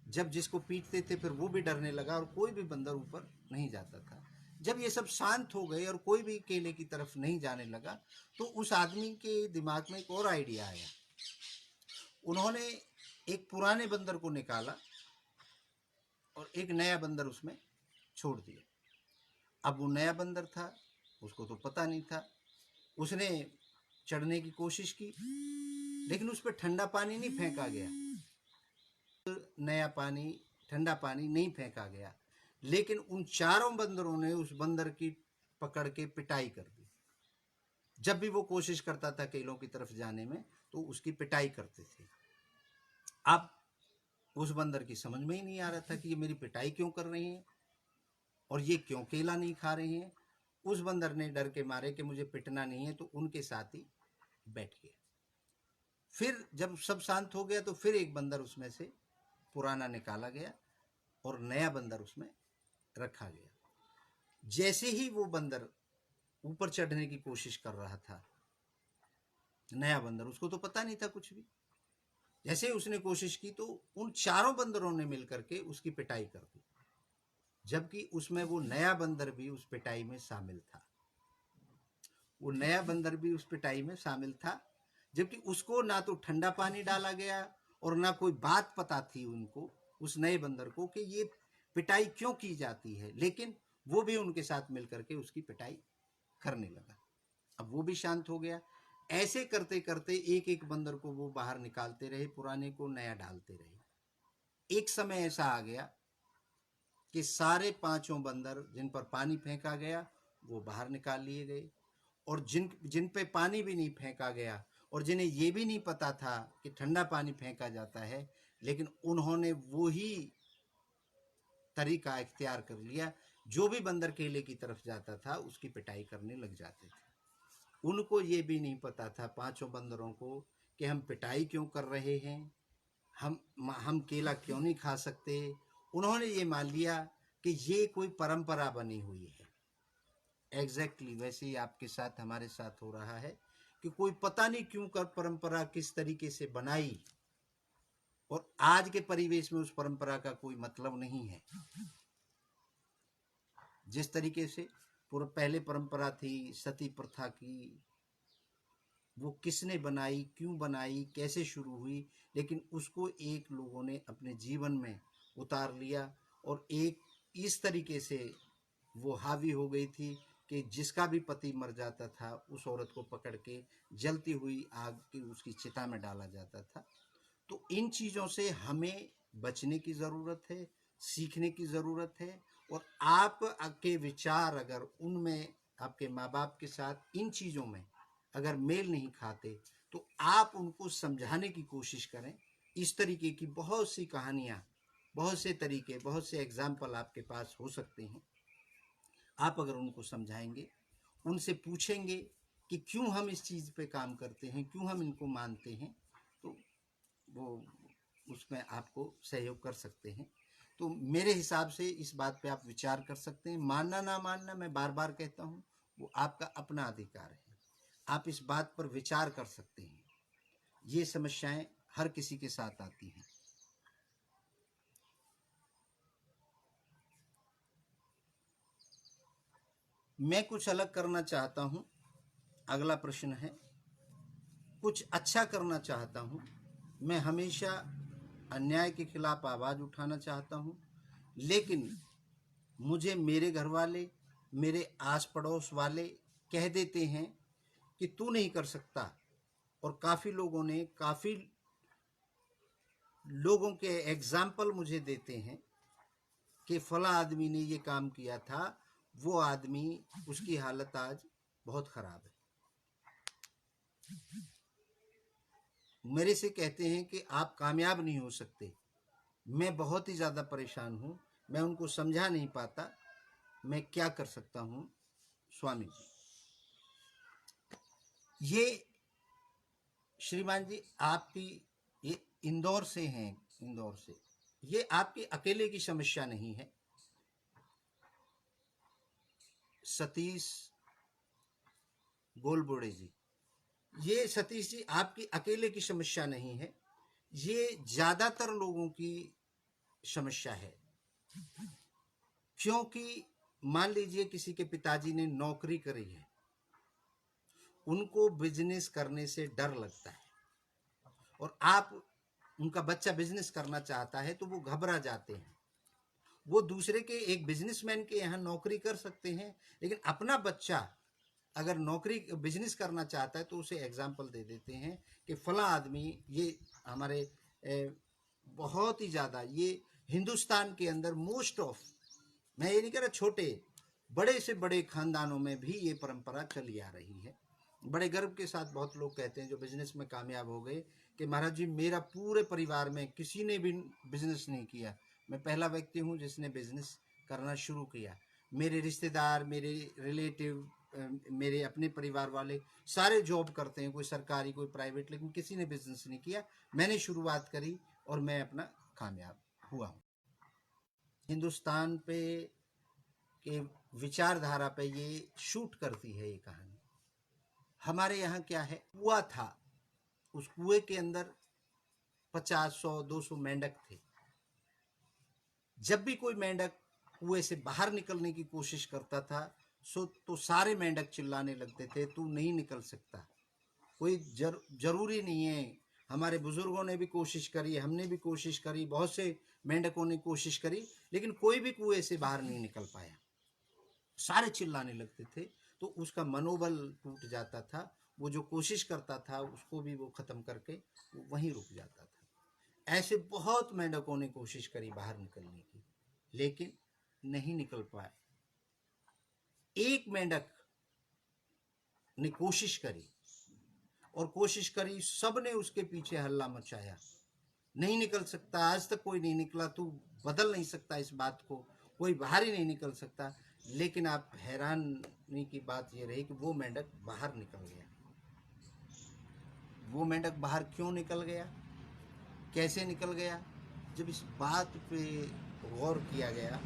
जब जिसको पीटते थे, फिर वो भी डरने लगा और कोई भी बंदर ऊपर नहीं जाता था। जब ये सब शांत हो गए और कोई भी केले की तरफ नहीं जाने लगा, तो उस आदमी के दिमाग में एक और आइडिया आया। उन्होंने एक पुराने बंदर को निकाला और एक नया बंदर उसमें छोड़ दिया। अब वो नया बंदर था, उसको तो पता नहीं था। उसने चढ़ने की कोशिश की, लेकिन उस पर ठंडा पानी नहीं फेंका गया। नया पानी, ठंडा पानी नहीं फेंका गया, लेकिन उन चारों बंदरों ने उस बंदर की पकड़ के पिटाई कर दी। जब भी वो कोशिश करता था केलों की तरफ जाने में, तो उसकी पिटाई करते थे। अब उस बंदर की समझ में ही नहीं आ रहा था कि ये मेरी पिटाई क्यों कर रहे हैं और ये क्यों केला नहीं खा रहे हैं। उस बंदर ने डर के मारे कि मुझे पिटना नहीं है, तो उनके साथ ही बैठ गया। फिर जब सब शांत हो गया, तो फिर एक बंदर उसमें से पुराना निकाला गया और नया बंदर उसमें रखा गया। जैसे ही वो बंदर ऊपर चढ़ने की कोशिश कर रहा था, नया बंदर, उसको तो पता नहीं था कुछ भी, जैसे ही उसने कोशिश की तो उन चारों बंदरों ने मिलकर के उसकी पिटाई कर दी, जबकि उसमें वो नया बंदर भी उस पिटाई में शामिल था। वो नया बंदर भी उस पिटाई में शामिल था, जबकि उसको ना तो ठंडा पानी डाला गया और ना कोई बात पता थी उनको, उस नए बंदर को, कि ये पिटाई क्यों की जाती है। लेकिन वो भी उनके साथ मिलकर के उसकी पिटाई करने लगा। अब वो भी शांत हो गया। ऐसे करते करते एक एक बंदर को वो बाहर निकालते रहे, पुराने को नया डालते रहे। एक समय ऐसा आ गया कि सारे पांचों बंदर जिन पर पानी फेंका गया वो बाहर निकाल लिए गए, और जिन पे पानी भी नहीं फेंका गया और जिन्हें ये भी नहीं पता था कि ठंडा पानी फेंका जाता है, लेकिन उन्होंने वो ही तरीका इख्तियार कर लिया। जो भी बंदर केले की तरफ जाता था उसकी पिटाई करने लग जाते थे। उनको ये भी नहीं पता था, पांचों बंदरों को, कि हम पिटाई क्यों कर रहे हैं, हम केला क्यों नहीं खा सकते। उन्होंने ये मान लिया कि ये कोई परंपरा बनी हुई है। एग्जैक्टली वैसे ही आपके साथ, हमारे साथ हो रहा है कि कोई पता नहीं क्यों कर परंपरा किस तरीके से बनाई, और आज के परिवेश में उस परंपरा का कोई मतलब नहीं है। जिस तरीके से पहले परंपरा थी सती प्रथा की, वो किसने बनाई, क्यों बनाई, कैसे शुरू हुई, लेकिन उसको एक लोगों ने अपने जीवन में उतार लिया, और एक इस तरीके से वो हावी हो गई थी कि जिसका भी पति मर जाता था, उस औरत को पकड़ के जलती हुई आग की उसकी चिता में डाला जाता था। तो इन चीज़ों से हमें बचने की ज़रूरत है, सीखने की ज़रूरत है। और आप के विचार अगर उनमें, आपके माँ बाप के साथ इन चीज़ों में अगर मेल नहीं खाते, तो आप उनको समझाने की कोशिश करें। इस तरीके की बहुत सी कहानियाँ, बहुत से तरीके, बहुत से एग्जाम्पल आपके पास हो सकते हैं। आप अगर उनको समझाएंगे, उनसे पूछेंगे कि क्यों हम इस चीज़ पे काम करते हैं, क्यों हम इनको मानते हैं, तो वो उसमें आपको सहयोग कर सकते हैं। तो मेरे हिसाब से इस बात पे आप विचार कर सकते हैं। मानना ना मानना, मैं बार बार कहता हूँ, वो आपका अपना अधिकार है। आप इस बात पर विचार कर सकते हैं। ये समस्याएं हर किसी के साथ आती हैं। मैं कुछ अलग करना चाहता हूँ। अगला प्रश्न है, कुछ अच्छा करना चाहता हूँ। मैं हमेशा अन्याय के खिलाफ आवाज़ उठाना चाहता हूँ, लेकिन मुझे मेरे घर वाले, मेरे आस पड़ोस वाले कह देते हैं कि तू नहीं कर सकता। और काफ़ी लोगों के एग्जाम्पल मुझे देते हैं कि फला आदमी ने ये काम किया था, वो आदमी, उसकी हालत आज बहुत ख़राब है। मेरे से कहते हैं कि आप कामयाब नहीं हो सकते। मैं बहुत ही ज़्यादा परेशान हूँ। मैं उनको समझा नहीं पाता। मैं क्या कर सकता हूँ स्वामी जी? ये श्रीमान जी आपकी, ये इंदौर से हैं, इंदौर से। ये आपकी अकेले की समस्या नहीं है। सतीश गोलबोड़े जी, ये सतीश जी आपकी अकेले की समस्या नहीं है। ये ज़्यादातर लोगों की समस्या है। क्योंकि मान लीजिए किसी के पिताजी ने नौकरी करी है, उनको बिजनेस करने से डर लगता है, और उनका बच्चा बिजनेस करना चाहता है तो वो घबरा जाते हैं। वो दूसरे के, एक बिजनेसमैन के यहाँ नौकरी कर सकते हैं, लेकिन अपना बच्चा अगर नौकरी बिजनेस करना चाहता है तो उसे एग्जाम्पल दे देते हैं कि फला आदमी, ये हमारे बहुत ही ज़्यादा, ये हिंदुस्तान के अंदर मोस्ट ऑफ, मैं ये नहीं कह रहा, छोटे बड़े से बड़े खानदानों में भी ये परंपरा चली आ रही है। बड़े गर्व के साथ बहुत लोग कहते हैं जो बिजनेस में कामयाब हो गए कि महाराज जी मेरा पूरे परिवार में किसी ने भी बिजनेस नहीं किया, मैं पहला व्यक्ति हूँ जिसने बिजनेस करना शुरू किया। मेरे रिश्तेदार, मेरे रिलेटिव, मेरे अपने परिवार वाले सारे जॉब करते हैं, कोई सरकारी कोई प्राइवेट, लेकिन किसी ने बिजनेस नहीं किया। मैंने शुरुआत करी और मैं अपना कामयाब हुआ हूँ। हिंदुस्तान पे के विचारधारा पे ये शूट करती है ये कहानी। हमारे यहाँ क्या है, कुआं था, उस कुएं के अंदर 50, 100, 200 मेंढक थे। जब भी कोई मेंढक कुएं से बाहर निकलने की कोशिश करता था तो सारे मेंढक चिल्लाने लगते थे, तू नहीं निकल सकता। कोई जरूरी नहीं है। हमारे बुजुर्गों ने भी कोशिश करी, हमने भी कोशिश करी, बहुत से मेंढकों ने कोशिश करी, लेकिन कोई भी कुएं से बाहर नहीं निकल पाया। सारे चिल्लाने लगते थे तो उसका मनोबल टूट जाता था। वो जो कोशिश करता था उसको भी वो ख़त्म करके वो वहीं रुक जाता था। ऐसे बहुत मेंढकों ने कोशिश करी बाहर निकलने की, लेकिन नहीं निकल पाए। एक मेंढक ने कोशिश करी और कोशिश करी, सब ने उसके पीछे हल्ला मचाया, नहीं निकल सकता, आज तक कोई नहीं निकला, तू बदल नहीं सकता इस बात को, कोई बाहर ही नहीं निकल सकता। लेकिन आप हैरानी की बात ये रही कि वो मेंढक बाहर निकल गया। वो मेंढक बाहर क्यों निकल गया, कैसे निकल गया? जब इस बात पे गौर किया गया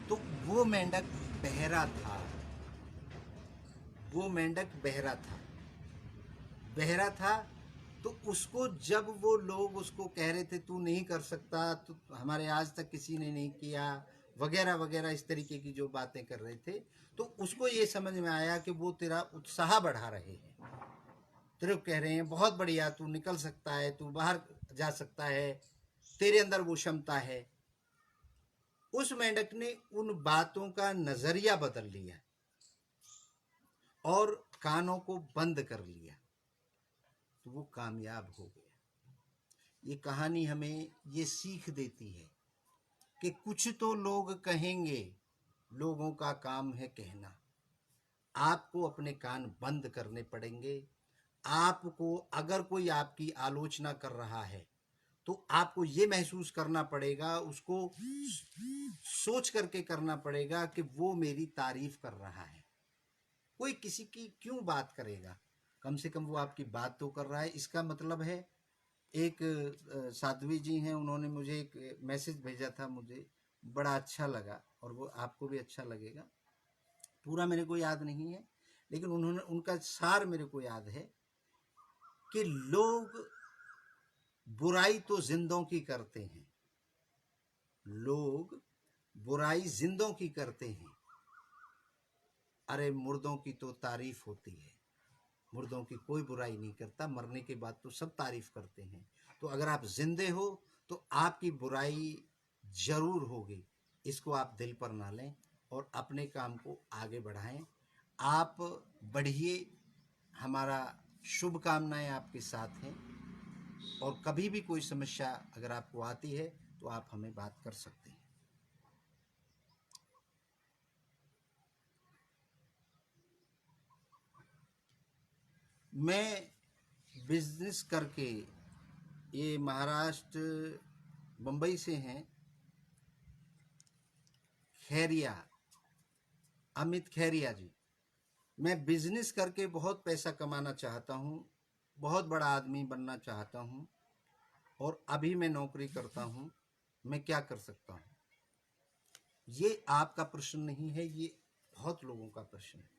तो वो मेंढक बहरा था। वो मेंढक बहरा था। बहरा था तो उसको, जब वो लोग उसको कह रहे थे तू नहीं कर सकता, तो हमारे आज तक किसी ने नहीं किया, वगैरह वगैरह, इस तरीके की जो बातें कर रहे थे, तो उसको ये समझ में आया कि वो तेरा उत्साह बढ़ा रहे हैं। तेरे को कह रहे हैं बहुत बढ़िया, तू निकल सकता है, तू बाहर जा सकता है, तेरे अंदर वो क्षमता है। उस मेंढक ने उन बातों का नजरिया बदल लिया और कानों को बंद कर लिया, तो वो कामयाब हो गया। ये कहानी हमें ये सीख देती है कि कुछ तो लोग कहेंगे, लोगों का काम है कहना। आपको अपने कान बंद करने पड़ेंगे। आपको, अगर कोई आपकी आलोचना कर रहा है तो आपको ये महसूस करना पड़ेगा, उसको सोच करके करना पड़ेगा कि वो मेरी तारीफ कर रहा है। कोई किसी की क्यों बात करेगा, कम से कम वो आपकी बात तो कर रहा है। इसका मतलब है एक साध्वी जी हैं, उन्होंने मुझे एक मैसेज भेजा था, मुझे बड़ा अच्छा लगा और वो आपको भी अच्छा लगेगा। पूरा मेरे को याद नहीं है, लेकिन उन्होंने उनका सार मेरे को याद है कि लोग बुराई तो जिंदों की करते हैं, लोग बुराई जिंदों की करते हैं, अरे मुर्दों की तो तारीफ होती है। मुर्दों की कोई बुराई नहीं करता, मरने के बाद तो सब तारीफ करते हैं। तो अगर आप जिंदे हो तो आपकी बुराई जरूर होगी, इसको आप दिल पर ना लें और अपने काम को आगे बढ़ाएं। आप बढ़िए, हमारा शुभकामनाएं आपके साथ हैं और कभी भी कोई समस्या अगर आपको आती है तो आप हमें बात कर सकते हैं। मैं बिजनेस करके, ये महाराष्ट्र मुंबई से हैं, खैरिया, अमित खैरिया जी। मैं बिजनेस करके बहुत पैसा कमाना चाहता हूँ, बहुत बड़ा आदमी बनना चाहता हूँ और अभी मैं नौकरी करता हूँ, मैं क्या कर सकता हूँ? ये आपका प्रश्न नहीं है, ये बहुत लोगों का प्रश्न है।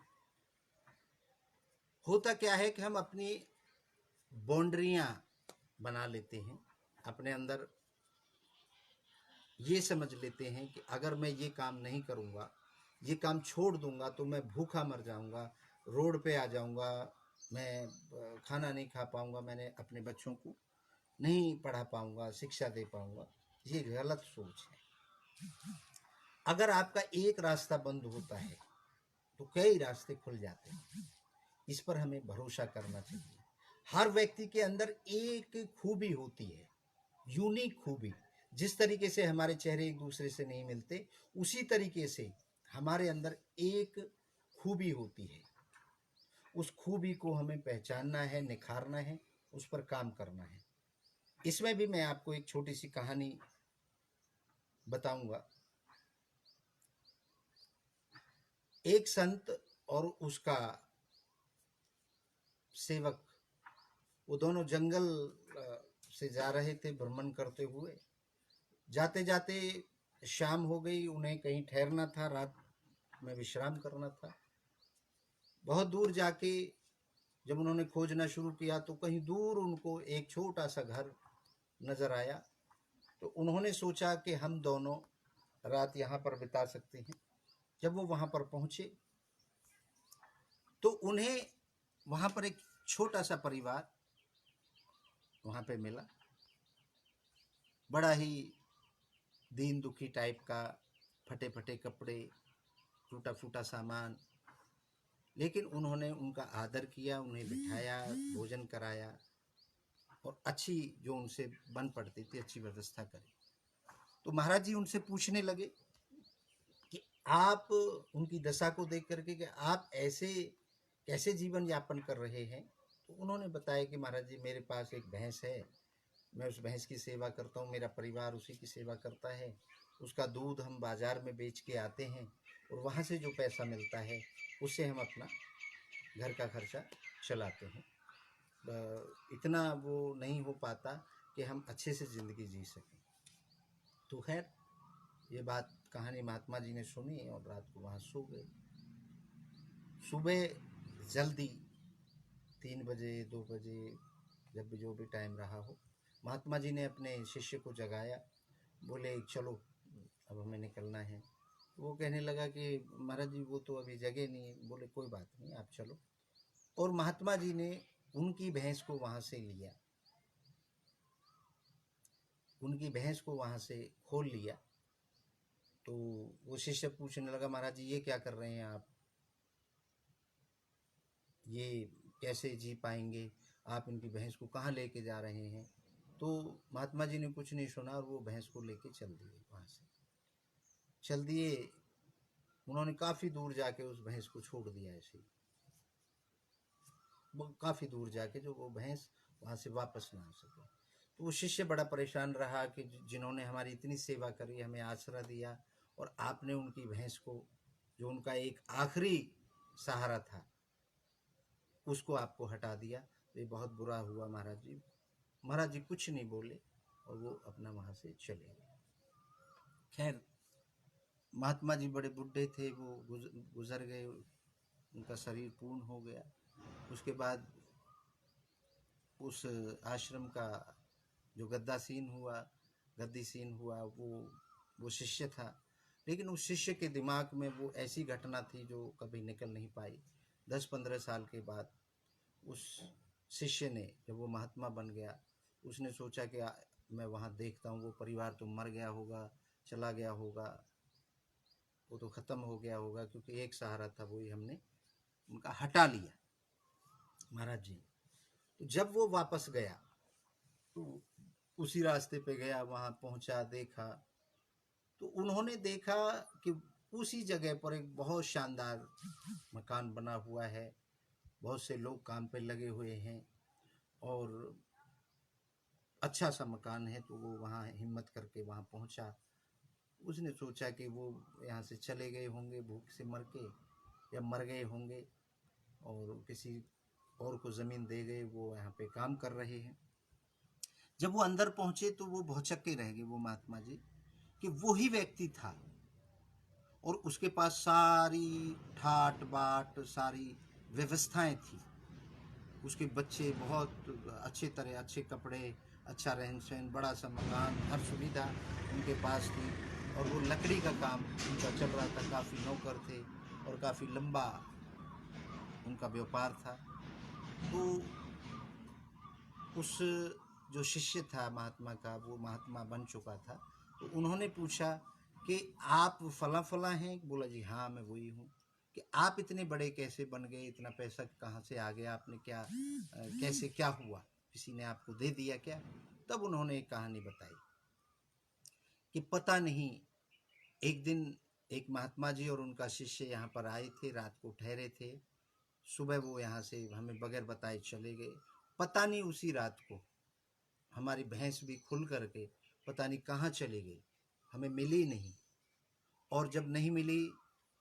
होता क्या है कि हम अपनी बाउंड्रियां बना लेते हैं, अपने अंदर ये समझ लेते हैं कि अगर मैं ये काम नहीं करूँगा, ये काम छोड़ दूंगा तो मैं भूखा मर जाऊंगा, रोड पे आ जाऊंगा, मैं खाना नहीं खा पाऊंगा, मैंने अपने बच्चों को नहीं पढ़ा पाऊंगा, शिक्षा दे पाऊंगा। ये गलत सोच है। अगर आपका एक रास्ता बंद होता है तो कई रास्ते खुल जाते हैं, इस पर हमें भरोसा करना चाहिए। हर व्यक्ति के अंदर एक खूबी होती है, यूनिक खूबी। जिस तरीके से हमारे चेहरे एक दूसरे से नहीं मिलते, उसी तरीके से हमारे अंदर एक खूबी होती है। उस खूबी को हमें पहचानना है, निखारना है, उस पर काम करना है। इसमें भी मैं आपको एक छोटी सी कहानी बताऊंगा। एक संत और उसका सेवक, वो दोनों जंगल से जा रहे थे भ्रमण करते हुए। जाते जाते शाम हो गई, उन्हें कहीं ठहरना था, रात में विश्राम करना था। बहुत दूर जाके जब उन्होंने खोजना शुरू किया तो कहीं दूर उनको एक छोटा सा घर नजर आया। तो उन्होंने सोचा कि हम दोनों रात यहाँ पर बिता सकते हैं। जब वो वहाँ पर पहुँचे तो उन्हें वहाँ पर एक छोटा सा परिवार वहाँ पे मिला, बड़ा ही दीन दुखी टाइप का, फटे फटे कपड़े, टूटा फूटा सामान। लेकिन उन्होंने उनका आदर किया, उन्हें बिठाया, भोजन कराया और अच्छी जो उनसे बन पड़ती थी अच्छी व्यवस्था करी। तो महाराज जी उनसे पूछने लगे कि आप, उनकी दशा को देख करके, कि आप ऐसे कैसे जीवन यापन कर रहे हैं। तो उन्होंने बताया कि महाराज जी मेरे पास एक भैंस है, मैं उस भैंस की सेवा करता हूँ, मेरा परिवार उसी की सेवा करता है, उसका दूध हम बाज़ार में बेच के आते हैं और वहाँ से जो पैसा मिलता है उससे हम अपना घर का खर्चा चलाते हैं। इतना वो नहीं हो पाता कि हम अच्छे से ज़िंदगी जी सकें। तो खैर ये बात कहानी महात्मा जी ने सुनी और रात को वहाँ सो गए। सुबह जल्दी 3 बजे 2 बजे, जब भी जो भी टाइम रहा हो, महात्मा जी ने अपने शिष्य को जगाया, बोले चलो अब हमें निकलना है। वो कहने लगा कि महाराज जी वो तो अभी जगे नहीं। बोले कोई बात नहीं, आप चलो। और महात्मा जी ने उनकी भैंस को वहाँ से लिया, उनकी भैंस को वहाँ से खोल लिया। तो वो शिष्य पूछने लगा, महाराज जी ये क्या कर रहे हैं आप, ये कैसे जी पाएंगे, आप इनकी भैंस को कहाँ लेके जा रहे हैं। तो महात्मा जी ने कुछ नहीं सुना और वो भैंस को लेके चल दिए, वहाँ से चल दिए। उन्होंने काफ़ी दूर जाके उस भैंस को छोड़ दिया ऐसे ही, काफ़ी दूर जाके जो वो भैंस वहाँ से वापस ना आ सके। तो वो शिष्य बड़ा परेशान रहा कि जिन्होंने हमारी इतनी सेवा करी, हमें आसरा दिया, और आपने उनकी भैंस को, जो उनका एक आखिरी सहारा था, उसको आपको हटा दिया। तो ये बहुत बुरा हुआ महाराज जी। महाराज जी कुछ नहीं बोले और वो अपना वहाँ से चले गए। खैर महात्मा जी बड़े बुढ़े थे, वो गुजर गए, उनका शरीर पूर्ण हो गया। उसके बाद उस आश्रम का जो गद्दीसीन हुआ वो शिष्य था, लेकिन उस शिष्य के दिमाग में वो ऐसी घटना थी जो कभी निकल नहीं पाई। 10-15 साल के बाद उस शिष्य ने, जब वो महात्मा बन गया, उसने सोचा कि मैं वहाँ देखता हूँ, वो परिवार तो मर गया होगा, चला गया होगा, वो तो ख़त्म हो गया होगा, क्योंकि एक सहारा था, वही हमने उनका हटा लिया महाराज जी। तो जब वो वापस गया तो उसी रास्ते पे गया, वहाँ पहुँचा, देखा तो उन्होंने देखा कि उसी जगह पर एक बहुत शानदार मकान बना हुआ है, बहुत से लोग काम पे लगे हुए हैं और अच्छा सा मकान है। तो वो वहाँ हिम्मत करके वहाँ पहुँचा। उसने सोचा कि वो यहाँ से चले गए होंगे भूख से मर के, या मर गए होंगे और किसी और को ज़मीन दे गए, वो यहाँ पे काम कर रहे हैं। जब वो अंदर पहुँचे तो वो भौचक्के रह गए, वो महात्मा जी, कि वही व्यक्ति था और उसके पास सारी ठाट बाट, सारी व्यवस्थाएं थी। उसके बच्चे बहुत अच्छे तरह, अच्छे कपड़े, अच्छा रहन सहन, बड़ा सा मकान, हर सुविधा उनके पास थी। और वो लकड़ी का काम उनका चल रहा था, काफ़ी नौकर थे और काफ़ी लंबा उनका व्यापार था। तो उस जो शिष्य था महात्मा का, वो महात्मा बन चुका था, तो उन्होंने पूछा कि आप फला फला हैं? बोला जी हाँ मैं वही हूँ। कि आप इतने बड़े कैसे बन गए, इतना पैसा कहाँ से आ गया, आपने क्या कैसे क्या हुआ, किसी ने आपको दे दिया क्या? तब उन्होंने एक कहानी बताई कि पता नहीं, एक दिन एक महात्मा जी और उनका शिष्य यहाँ पर आए थे, रात को ठहरे थे, सुबह वो यहाँ से हमें बगैर बताए चले गए। पता नहीं उसी रात को हमारी भैंस भी खुल करके पता नहीं कहाँ चली गई, हमें मिली नहीं। और जब नहीं मिली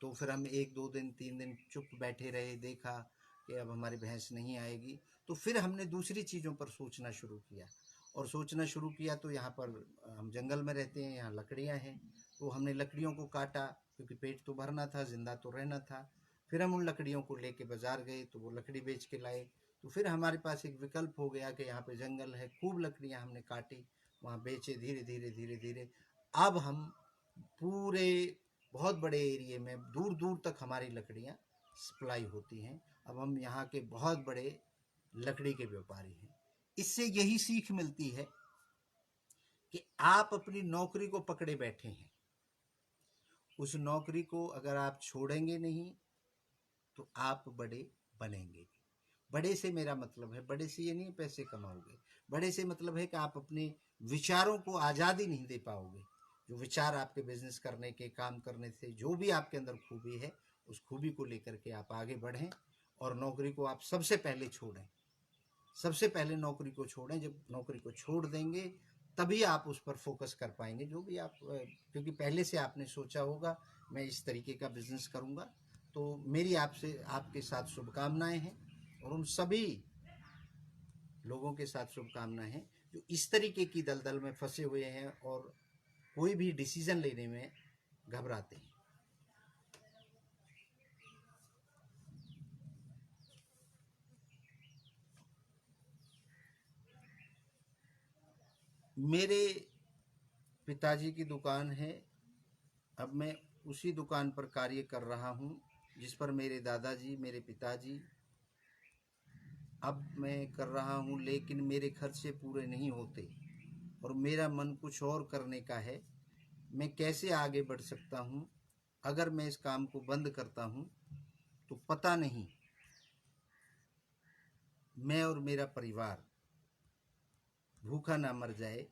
तो फिर हम 1-2 दिन 3 दिन चुप बैठे रहे, देखा कि अब हमारी भैंस नहीं आएगी। तो फिर हमने दूसरी चीज़ों पर सोचना शुरू किया, और सोचना शुरू किया तो यहाँ पर हम जंगल में रहते हैं, यहाँ लकड़ियाँ हैं, तो हमने लकड़ियों को काटा, क्योंकि पेट तो भरना था, ज़िंदा तो रहना था। फिर हम उन लकड़ियों को लेके बाज़ार गए, तो वो लकड़ी बेच के लाए। तो फिर हमारे पास एक विकल्प हो गया कि यहाँ पे जंगल है, खूब लकड़ियाँ हमने काटी, वहाँ बेचे, धीरे धीरे धीरे धीरे। अब हम पूरे बहुत बड़े एरिए में दूर दूर तक हमारी लकड़ियाँ सप्लाई होती हैं। अब हम यहाँ के बहुत बड़े लकड़ी के व्यापारी हैं। इससे यही सीख मिलती है कि आप अपनी नौकरी को पकड़े बैठे हैं, उस नौकरी को अगर आप छोड़ेंगे नहीं तो आप बड़े बनेंगे। बड़े से मेरा मतलब है, बड़े से ये नहीं पैसे कमाओगे, बड़े से मतलब है कि आप अपने विचारों को आज़ादी नहीं दे पाओगे। जो विचार आपके बिजनेस करने के, काम करने से, जो भी आपके अंदर खूबी है, उस खूबी को लेकर के आप आगे बढ़ें और नौकरी को आप सबसे पहले छोड़ें। सबसे पहले नौकरी को छोड़ें। जब नौकरी को छोड़ देंगे तभी आप उस पर फोकस कर पाएंगे, जो भी आप, क्योंकि पहले से आपने सोचा होगा मैं इस तरीके का बिजनेस करूँगा। तो मेरी आपसे, आपके साथ शुभकामनाएं हैं, और उन सभी लोगों के साथ शुभकामनाएं हैं जो इस तरीके की दलदल में फंसे हुए हैं और कोई भी डिसीजन लेने में घबराते हैं। मेरे पिताजी की दुकान है, अब मैं उसी दुकान पर कार्य कर रहा हूँ जिस पर मेरे दादाजी, मेरे पिताजी, अब मैं कर रहा हूँ, लेकिन मेरे खर्चे पूरे नहीं होते और मेरा मन कुछ और करने का है। मैं कैसे आगे बढ़ सकता हूँ? अगर मैं इस काम को बंद करता हूँ तो पता नहीं मैं और मेरा परिवार भूखा ना मर जाए,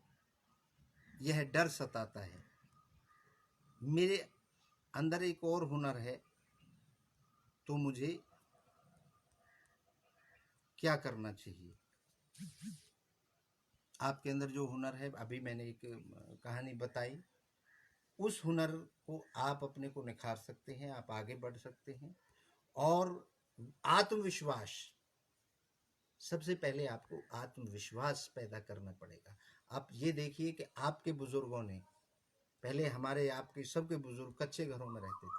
यह डर सताता है। मेरे अंदर एक और हुनर है, तो मुझे क्या करना चाहिए? आपके अंदर जो हुनर है, अभी मैंने एक कहानी बताई, उस हुनर को आप अपने को निखार सकते हैं, आप आगे बढ़ सकते हैं। और आत्मविश्वास सबसे पहले आपको आत्मविश्वास पैदा करना पड़ेगा। आप ये देखिए कि आपके बुजुर्गों ने पहले, हमारे आपके सबके बुजुर्ग कच्चे घरों में रहते थे,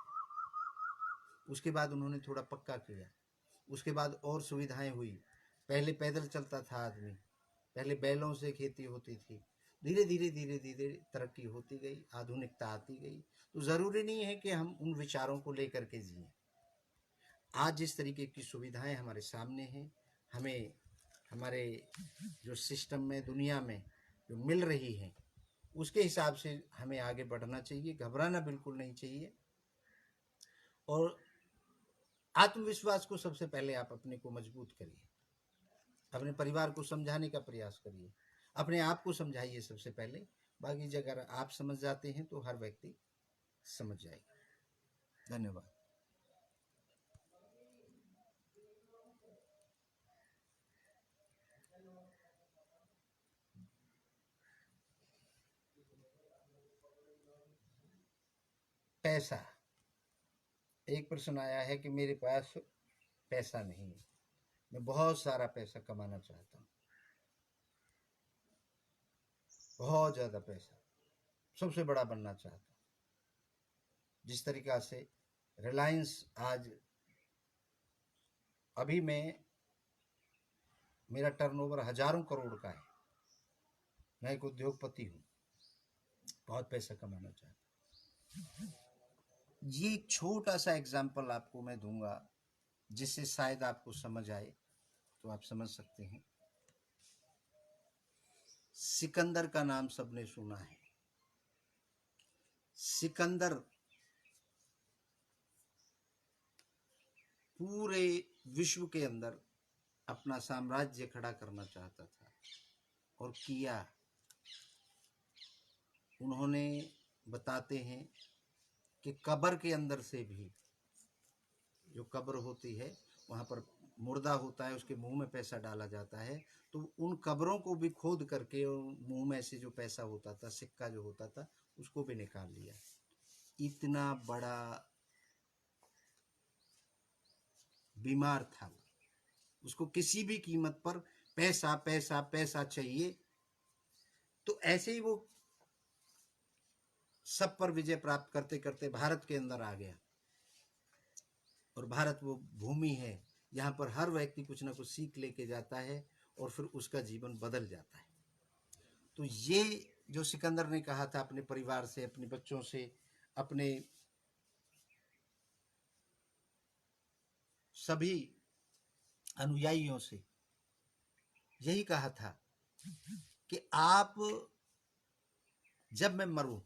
उसके बाद उन्होंने थोड़ा पक्का किया, उसके बाद और सुविधाएं हुई। पहले पैदल चलता था आदमी, पहले बैलों से खेती होती थी, धीरे धीरे धीरे धीरे तरक्की होती गई, आधुनिकता आती गई। तो ज़रूरी नहीं है कि हम उन विचारों को लेकर के जिएं। आज जिस तरीके की सुविधाएं हमारे सामने हैं, हमें हमारे जो सिस्टम में, दुनिया में जो मिल रही हैं, उसके हिसाब से हमें आगे बढ़ना चाहिए, घबराना बिल्कुल नहीं चाहिए। और आत्मविश्वास को सबसे पहले आप अपने को मजबूत करिए, अपने परिवार को समझाने का प्रयास करिए, अपने आप को समझाइए सबसे पहले। बाकी जगह अगर आप समझ जाते हैं तो हर व्यक्ति समझ जाएगा। धन्यवाद। पैसा, एक प्रश्न आया है कि मेरे पास पैसा नहीं है, मैं बहुत सारा पैसा कमाना चाहता हूँ, बहुत ज़्यादा पैसा, सबसे बड़ा बनना चाहता हूँ। जिस तरीक़ा से रिलायंस आज, अभी मेरा टर्नओवर हजारों करोड़ का है, मैं एक उद्योगपति हूँ, बहुत पैसा कमाना चाहता हूँ। ये एक छोटा सा एग्जाम्पल आपको मैं दूंगा, जिससे शायद आपको समझ आए, तो आप समझ सकते हैं। सिकंदर का नाम सबने सुना है। सिकंदर पूरे विश्व के अंदर अपना साम्राज्य खड़ा करना चाहता था, और किया। उन्होंने, बताते हैं कि कब्र के अंदर से भी, जो कब्र होती है वहाँ पर मुर्दा होता है, उसके मुंह में पैसा डाला जाता है, तो उन कब्रों को भी खोद करके मुंह में से जो पैसा होता था, सिक्का जो होता था, उसको भी निकाल लिया। इतना बड़ा बीमार था, उसको किसी भी कीमत पर पैसा पैसा पैसा चाहिए। तो ऐसे ही वो सब पर विजय प्राप्त करते करते भारत के अंदर आ गया, और भारत वो भूमि है जहाँ पर हर व्यक्ति कुछ ना कुछ सीख लेके जाता है, और फिर उसका जीवन बदल जाता है। तो ये जो सिकंदर ने कहा था अपने परिवार से, अपने बच्चों से, अपने सभी अनुयायियों से यही कहा था कि आप, जब मैं मरूं,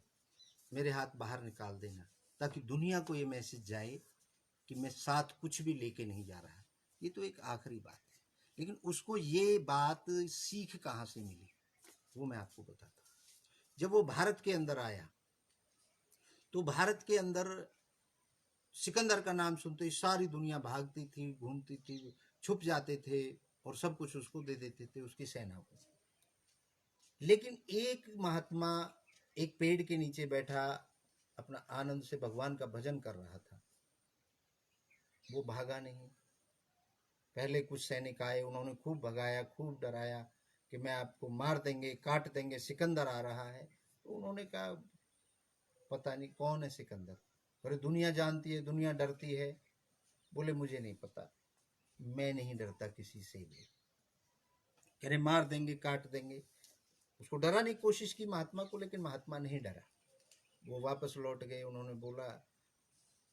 मेरे हाथ बाहर निकाल देना, ताकि दुनिया को ये मैसेज जाए कि मैं साथ कुछ भी लेके नहीं जा रहा। ये तो एक आखिरी बात है, लेकिन उसको ये बात सीख कहाँ से मिली, वो मैं आपको बताता हूँ। जब वो भारत के अंदर आया, तो भारत के अंदर सिकंदर का नाम सुनते ही सारी दुनिया भागती थी, घूमती थी, छुप जाते थे, और सब कुछ उसको दे देते थे, उसकी सेना को। लेकिन एक महात्मा एक पेड़ के नीचे बैठा अपना आनंद से भगवान का भजन कर रहा था, वो भागा नहीं। पहले कुछ सैनिक आए, उन्होंने खूब भगाया, खूब डराया कि मैं आपको मार देंगे, काट देंगे, सिकंदर आ रहा है। तो उन्होंने कहा पता नहीं कौन है सिकंदर, अरे दुनिया जानती है, दुनिया डरती है। बोले मुझे नहीं पता, मैं नहीं डरता किसी से भी। कह रहे मार देंगे, काट देंगे। उसको डराने की कोशिश की महात्मा को, लेकिन महात्मा नहीं डरा। वो वापस लौट गए। उन्होंने बोला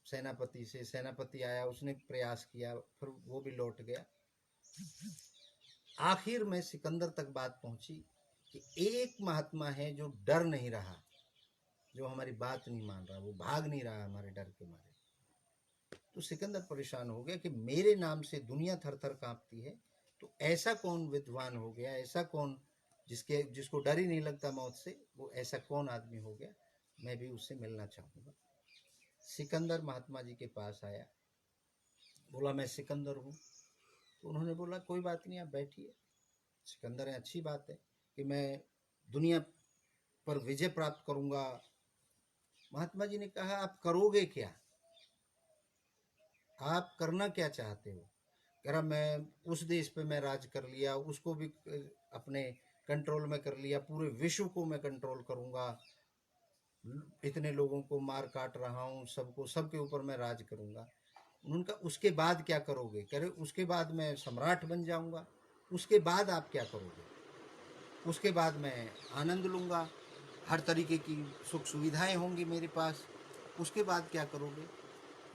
सेनापति से, सेनापति आया, उसने प्रयास किया, फिर वो भी लौट गया। आखिर में सिकंदर तक बात पहुंची कि एक महात्मा है जो डर नहीं रहा, जो हमारी बात नहीं मान रहा, वो भाग नहीं रहा हमारे डर के मारे। तो सिकंदर परेशान हो गया कि मेरे नाम से दुनिया थर थर कांपती है, तो ऐसा कौन विद्वान हो गया, ऐसा कौन जिसको डर ही नहीं लगता मौत से, वो ऐसा कौन आदमी हो गया, मैं भी उससे मिलना चाहूँगा। सिकंदर महात्मा जी के पास आया, बोला मैं सिकंदर हूँ। तो उन्होंने बोला कोई बात नहीं, आप बैठिए। सिकंदर है, अच्छी बात है कि मैं दुनिया पर विजय प्राप्त करूँगा। महात्मा जी ने कहा आप करोगे क्या, आप करना क्या चाहते हो। कह रहा मैं उस देश पे मैं राज कर लिया, उसको भी अपने कंट्रोल में कर लिया, पूरे विश्व को मैं कंट्रोल करूँगा, इतने लोगों को मार काट रहा हूँ, सबको सबके ऊपर मैं राज करूँगा। उनका उसके बाद क्या करोगे? कह रहे उसके बाद मैं सम्राट बन जाऊँगा। उसके बाद आप क्या करोगे? उसके बाद मैं आनंद लूँगा, हर तरीके की सुख सुविधाएं होंगी मेरे पास। उसके बाद क्या करोगे?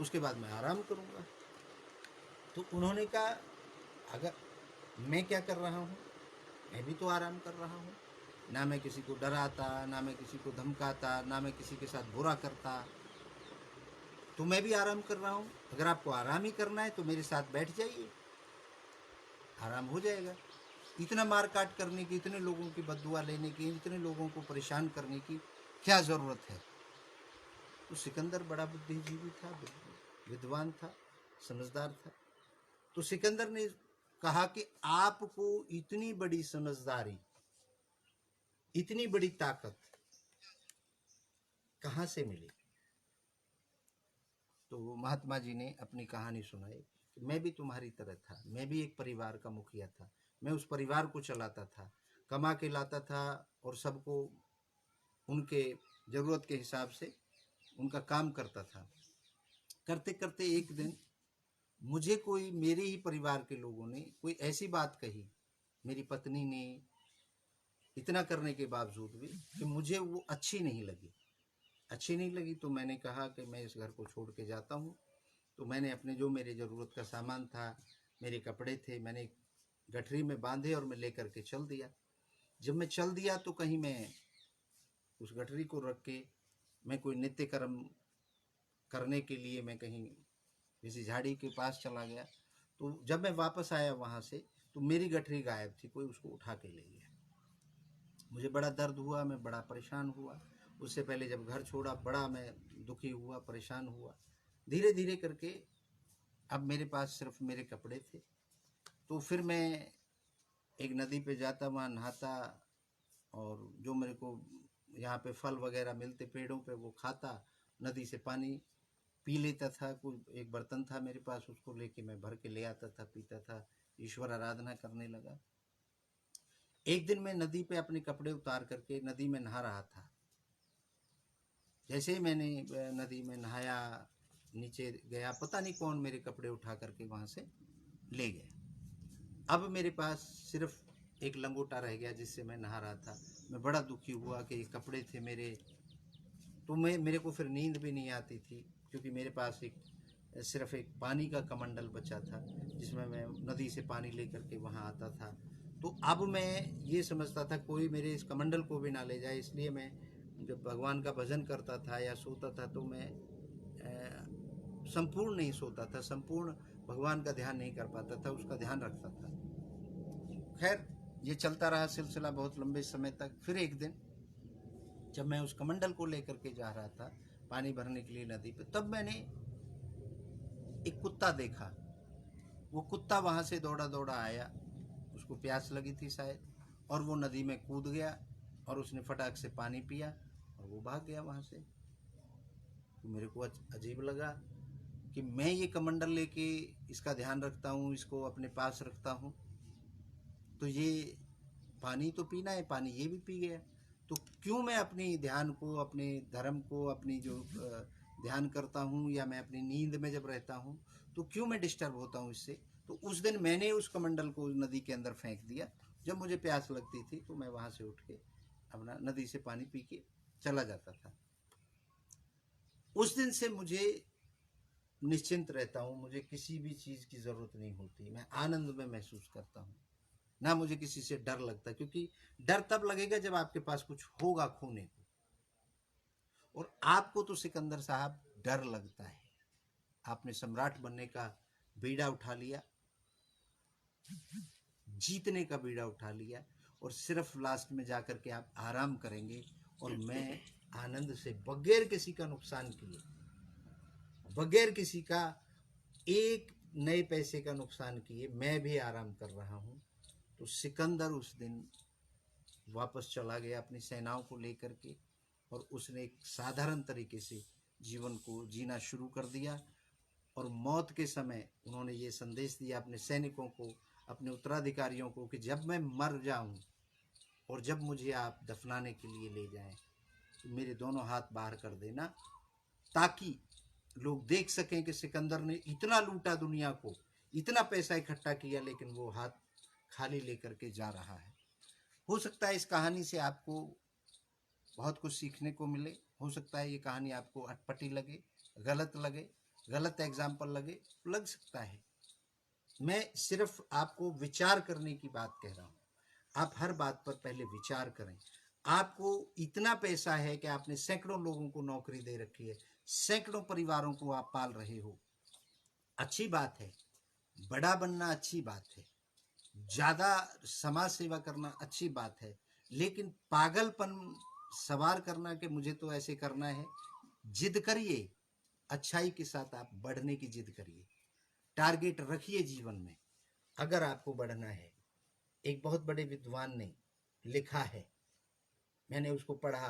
उसके बाद मैं आराम करूँगा। तो उन्होंने कहा अगर मैं क्या कर रहा हूँ, मैं भी तो आराम कर रहा हूँ। ना मैं किसी को डराता, ना मैं किसी को धमकाता, ना मैं किसी के साथ बुरा करता, तो मैं भी आराम कर रहा हूँ। अगर आपको आराम ही करना है तो मेरे साथ बैठ जाइए, आराम हो जाएगा। इतना मार काट करने की, इतने लोगों की बद्दुआ लेने की, इतने लोगों को परेशान करने की क्या ज़रूरत है? तो सिकंदर बड़ा बुद्धिजीवी था, विद्वान था, समझदार था। तो सिकंदर ने कहा कि आपको इतनी बड़ी समझदारी, इतनी बड़ी ताकत कहाँ से मिली? तो महात्मा जी ने अपनी कहानी सुनाई कि मैं भी तुम्हारी तरह था, मैं भी एक परिवार का मुखिया था, मैं उस परिवार को चलाता था, कमा के लाता था और सबको उनके ज़रूरत के हिसाब से उनका काम करता था। करते करते एक दिन मुझे कोई, मेरे ही परिवार के लोगों ने कोई ऐसी बात कही, मेरी पत्नी ने, इतना करने के बावजूद भी, कि मुझे वो अच्छी नहीं लगी। तो मैंने कहा कि मैं इस घर को छोड़ के जाता हूँ। तो मैंने अपने जो मेरे ज़रूरत का सामान था, मेरे कपड़े थे, मैंने गठरी में बांधे और मैं लेकर के चल दिया। जब मैं चल दिया तो कहीं मैं उस गठरी को रख के मैं कोई नित्य कर्म करने के लिए मैं कहीं किसी झाड़ी के पास चला गया। तो जब मैं वापस आया वहाँ से तो मेरी गठरी गायब थी, कोई उसको उठा के ले गया। मुझे बड़ा दर्द हुआ, मैं बड़ा परेशान हुआ। उससे पहले जब घर छोड़ा बड़ा मैं दुखी हुआ, परेशान हुआ। धीरे धीरे करके अब मेरे पास सिर्फ मेरे कपड़े थे। तो फिर मैं एक नदी पे जाता, वहाँ नहाता और जो मेरे को यहाँ पे फल वगैरह मिलते पेड़ों पे वो खाता, नदी से पानी पी लेता था। कोई एक बर्तन था मेरे पास, उसको लेके मैं भर के ले आता था, पीता था, ईश्वर आराधना करने लगा। एक दिन मैं नदी पे अपने कपड़े उतार करके नदी में नहा रहा था। जैसे ही मैंने नदी में नहाया, नीचे गया, पता नहीं कौन मेरे कपड़े उठा करके वहाँ से ले गया। अब मेरे पास सिर्फ एक लंगोटा रह गया जिससे मैं नहा रहा था। मैं बड़ा दुखी हुआ कि ये कपड़े थे मेरे। तो मेरे को फिर नींद भी नहीं आती थी, क्योंकि मेरे पास सिर्फ एक पानी का कमंडल बचा था जिसमें मैं नदी से पानी लेकर के वहाँ आता था। तो अब मैं ये समझता था कोई मेरे इस कमंडल को भी ना ले जाए, इसलिए मैं जब भगवान का भजन करता था या सोता था तो मैं संपूर्ण नहीं सोता था, संपूर्ण भगवान का ध्यान नहीं कर पाता था, उसका ध्यान रखता था। खैर ये चलता रहा सिलसिला बहुत लंबे समय तक। फिर एक दिन जब मैं उस कमंडल को लेकर के जा रहा था पानी भरने के लिए नदी पे, तब मैंने एक कुत्ता देखा। वो कुत्ता वहाँ से दौड़ा दौड़ा आया, उसको प्यास लगी थी शायद, और वो नदी में कूद गया और उसने फटाक से पानी पिया और वो भाग गया वहाँ से। तो मेरे को अजीब लगा कि मैं ये कमंडल लेके इसका ध्यान रखता हूँ, इसको अपने पास रखता हूँ, तो ये पानी तो पीना है, पानी ये भी पी गया। तो क्यों मैं अपनी ध्यान को, अपने धर्म को, अपनी जो ध्यान करता हूँ या मैं अपनी नींद में जब रहता हूँ तो क्यों मैं डिस्टर्ब होता हूँ इससे? तो उस दिन मैंने उस कमंडल को नदी के अंदर फेंक दिया। जब मुझे प्यास लगती थी तो मैं वहाँ से उठ के अपना नदी से पानी पी के चला जाता था। उस दिन से मुझे निश्चिंत रहता हूँ, मुझे किसी भी चीज़ की ज़रूरत नहीं होती, मैं आनंद में महसूस करता हूँ, ना मुझे किसी से डर लगता, क्योंकि डर तब लगेगा जब आपके पास कुछ होगा खोने को। और आपको तो सिकंदर साहब डर लगता है। आपने सम्राट बनने का बीड़ा उठा लिया, जीतने का बीड़ा उठा लिया, और सिर्फ लास्ट में जाकर के आप आराम करेंगे। और मैं आनंद से बगैर किसी का नुकसान किए, बगैर किसी का एक नए पैसे का नुकसान किए मैं भी आराम कर रहा हूँ। तो सिकंदर उस दिन वापस चला गया अपनी सेनाओं को लेकर के, और उसने एक साधारण तरीके से जीवन को जीना शुरू कर दिया। और मौत के समय उन्होंने ये संदेश दिया अपने सैनिकों को, अपने उत्तराधिकारियों को कि जब मैं मर जाऊं और जब मुझे आप दफनाने के लिए ले जाएं तो मेरे दोनों हाथ बाहर कर देना, ताकि लोग देख सकें कि सिकंदर ने इतना लूटा दुनिया को, इतना पैसा इकट्ठा किया, लेकिन वो हाथ खाली लेकर के जा रहा है। हो सकता है इस कहानी से आपको बहुत कुछ सीखने को मिले। हो सकता है ये कहानी आपको अटपटी लगे, गलत लगे, गलत एग्जाम्पल लगे, लग सकता है। मैं सिर्फ आपको विचार करने की बात कह रहा हूँ। आप हर बात पर पहले विचार करें। आपको इतना पैसा है कि आपने सैकड़ों लोगों को नौकरी दे रखी है, सैकड़ों परिवारों को आप पाल रहे हो, अच्छी बात है, बड़ा बनना अच्छी बात है, ज़्यादा समाज सेवा करना अच्छी बात है, लेकिन पागलपन सवार करना कि मुझे तो ऐसे करना है, जिद करिए, अच्छाई के साथ आप बढ़ने की जिद करिए, टारगेट रखिए जीवन में। अगर आपको बढ़ना है, एक बहुत बड़े विद्वान ने लिखा है, मैंने उसको पढ़ा,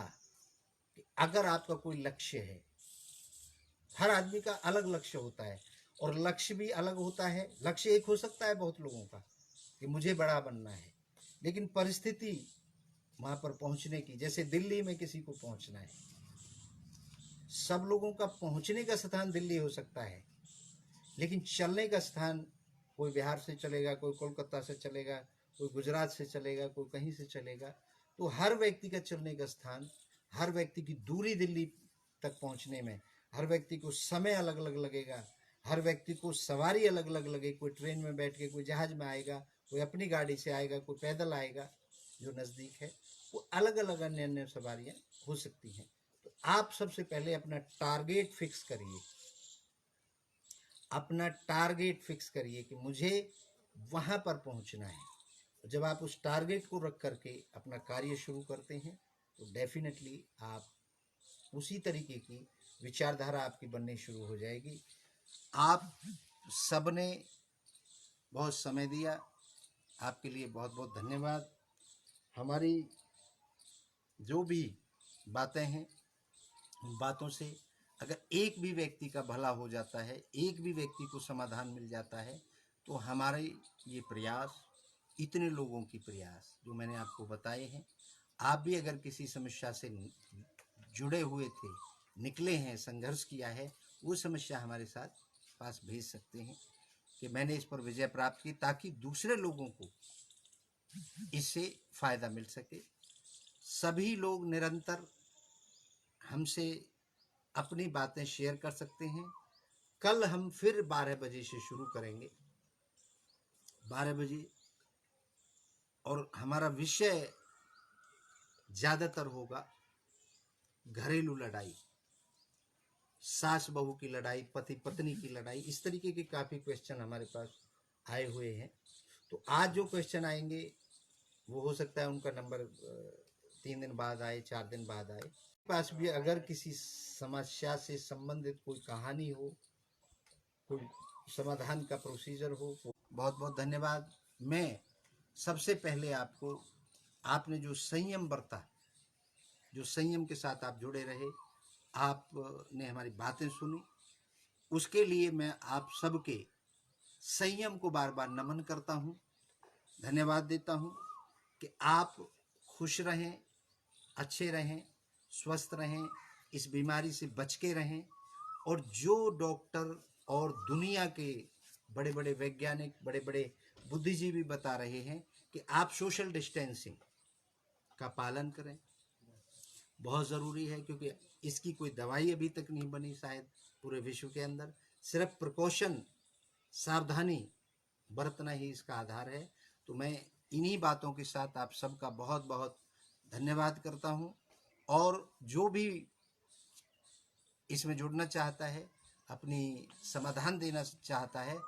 कि अगर आपका कोई लक्ष्य है, हर आदमी का अलग लक्ष्य होता है और लक्ष्य भी अलग होता है। लक्ष्य एक हो सकता है बहुत लोगों का कि मुझे बड़ा बनना है, लेकिन परिस्थिति वहां पर पहुंचने की, जैसे दिल्ली में किसी को पहुंचना है, सब लोगों का पहुंचने का स्थान दिल्ली हो सकता है, लेकिन चलने का स्थान कोई बिहार से चलेगा, कोई कोलकाता से चलेगा, कोई गुजरात से चलेगा, कोई कहीं से चलेगा। तो हर व्यक्ति का चलने का स्थान, हर व्यक्ति की दूरी दिल्ली तक पहुंचने में, हर व्यक्ति को समय अलग अलग लगेगा, हर व्यक्ति को सवारी अलग अलग लगे। कोई ट्रेन में बैठ के, कोई जहाज में आएगा, कोई अपनी गाड़ी से आएगा, कोई पैदल आएगा जो नज़दीक है, वो अलग अलग अन्य अन्य सवारियाँ हो सकती हैं। तो आप सबसे पहले अपना टारगेट फिक्स करिए, अपना टारगेट फिक्स करिए कि मुझे वहाँ पर पहुँचना है। जब आप उस टारगेट को रख करके अपना कार्य शुरू करते हैं तो डेफिनेटली आप उसी तरीके की विचारधारा आपकी बननी शुरू हो जाएगी। आप सबने बहुत समय दिया, आपके लिए बहुत बहुत धन्यवाद। हमारी जो भी बातें हैं, उन बातों से अगर एक भी व्यक्ति का भला हो जाता है, एक भी व्यक्ति को समाधान मिल जाता है, तो हमारे ये प्रयास, इतने लोगों की प्रयास जो मैंने आपको बताए हैं, आप भी अगर किसी समस्या से जुड़े हुए थे, निकले हैं, संघर्ष किया है, वो समस्या हमारे साथ पास भेज सकते हैं कि मैंने इस पर विजय प्राप्त की, ताकि दूसरे लोगों को इससे फ़ायदा मिल सके। सभी लोग निरंतर हमसे अपनी बातें शेयर कर सकते हैं। कल हम फिर 12 बजे से शुरू करेंगे, 12 बजे, और हमारा विषय ज़्यादातर होगा घरेलू लड़ाई, सास बहू की लड़ाई, पति पत्नी की लड़ाई। इस तरीके के काफ़ी क्वेश्चन हमारे पास आए हुए हैं। तो आज जो क्वेश्चन आएंगे वो हो सकता है उनका नंबर 3 दिन बाद आए, 4 दिन बाद आए। पास भी अगर किसी समस्या से संबंधित कोई कहानी हो, कोई समाधान का प्रोसीजर हो, बहुत बहुत धन्यवाद। मैं सबसे पहले आपको, आपने जो संयम बरता, जो संयम के साथ आप जुड़े रहे, आपने हमारी बातें सुनी, उसके लिए मैं आप सबके संयम को बार बार नमन करता हूँ, धन्यवाद देता हूँ कि आप खुश रहें, अच्छे रहें, स्वस्थ रहें, इस बीमारी से बच के रहें। और जो डॉक्टर और दुनिया के बड़े बड़े वैज्ञानिक, बड़े बड़े बुद्धिजीवी बता रहे हैं कि आप सोशल डिस्टेंसिंग का पालन करें, बहुत ज़रूरी है, क्योंकि इसकी कोई दवाई अभी तक नहीं बनी शायद पूरे विश्व के अंदर। सिर्फ प्रिकॉशन, सावधानी बरतना ही इसका आधार है। तो मैं इन्हीं बातों के साथ आप सबका बहुत बहुत धन्यवाद करता हूँ। और जो भी इसमें जुड़ना चाहता है, अपनी समाधान देना चाहता है,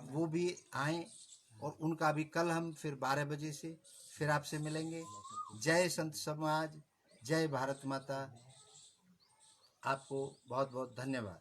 वो भी आएँ, और उनका भी कल हम फिर 12 बजे से फिर आपसे मिलेंगे। जय संत समाज, जय भारत माता। आपको बहुत बहुत धन्यवाद।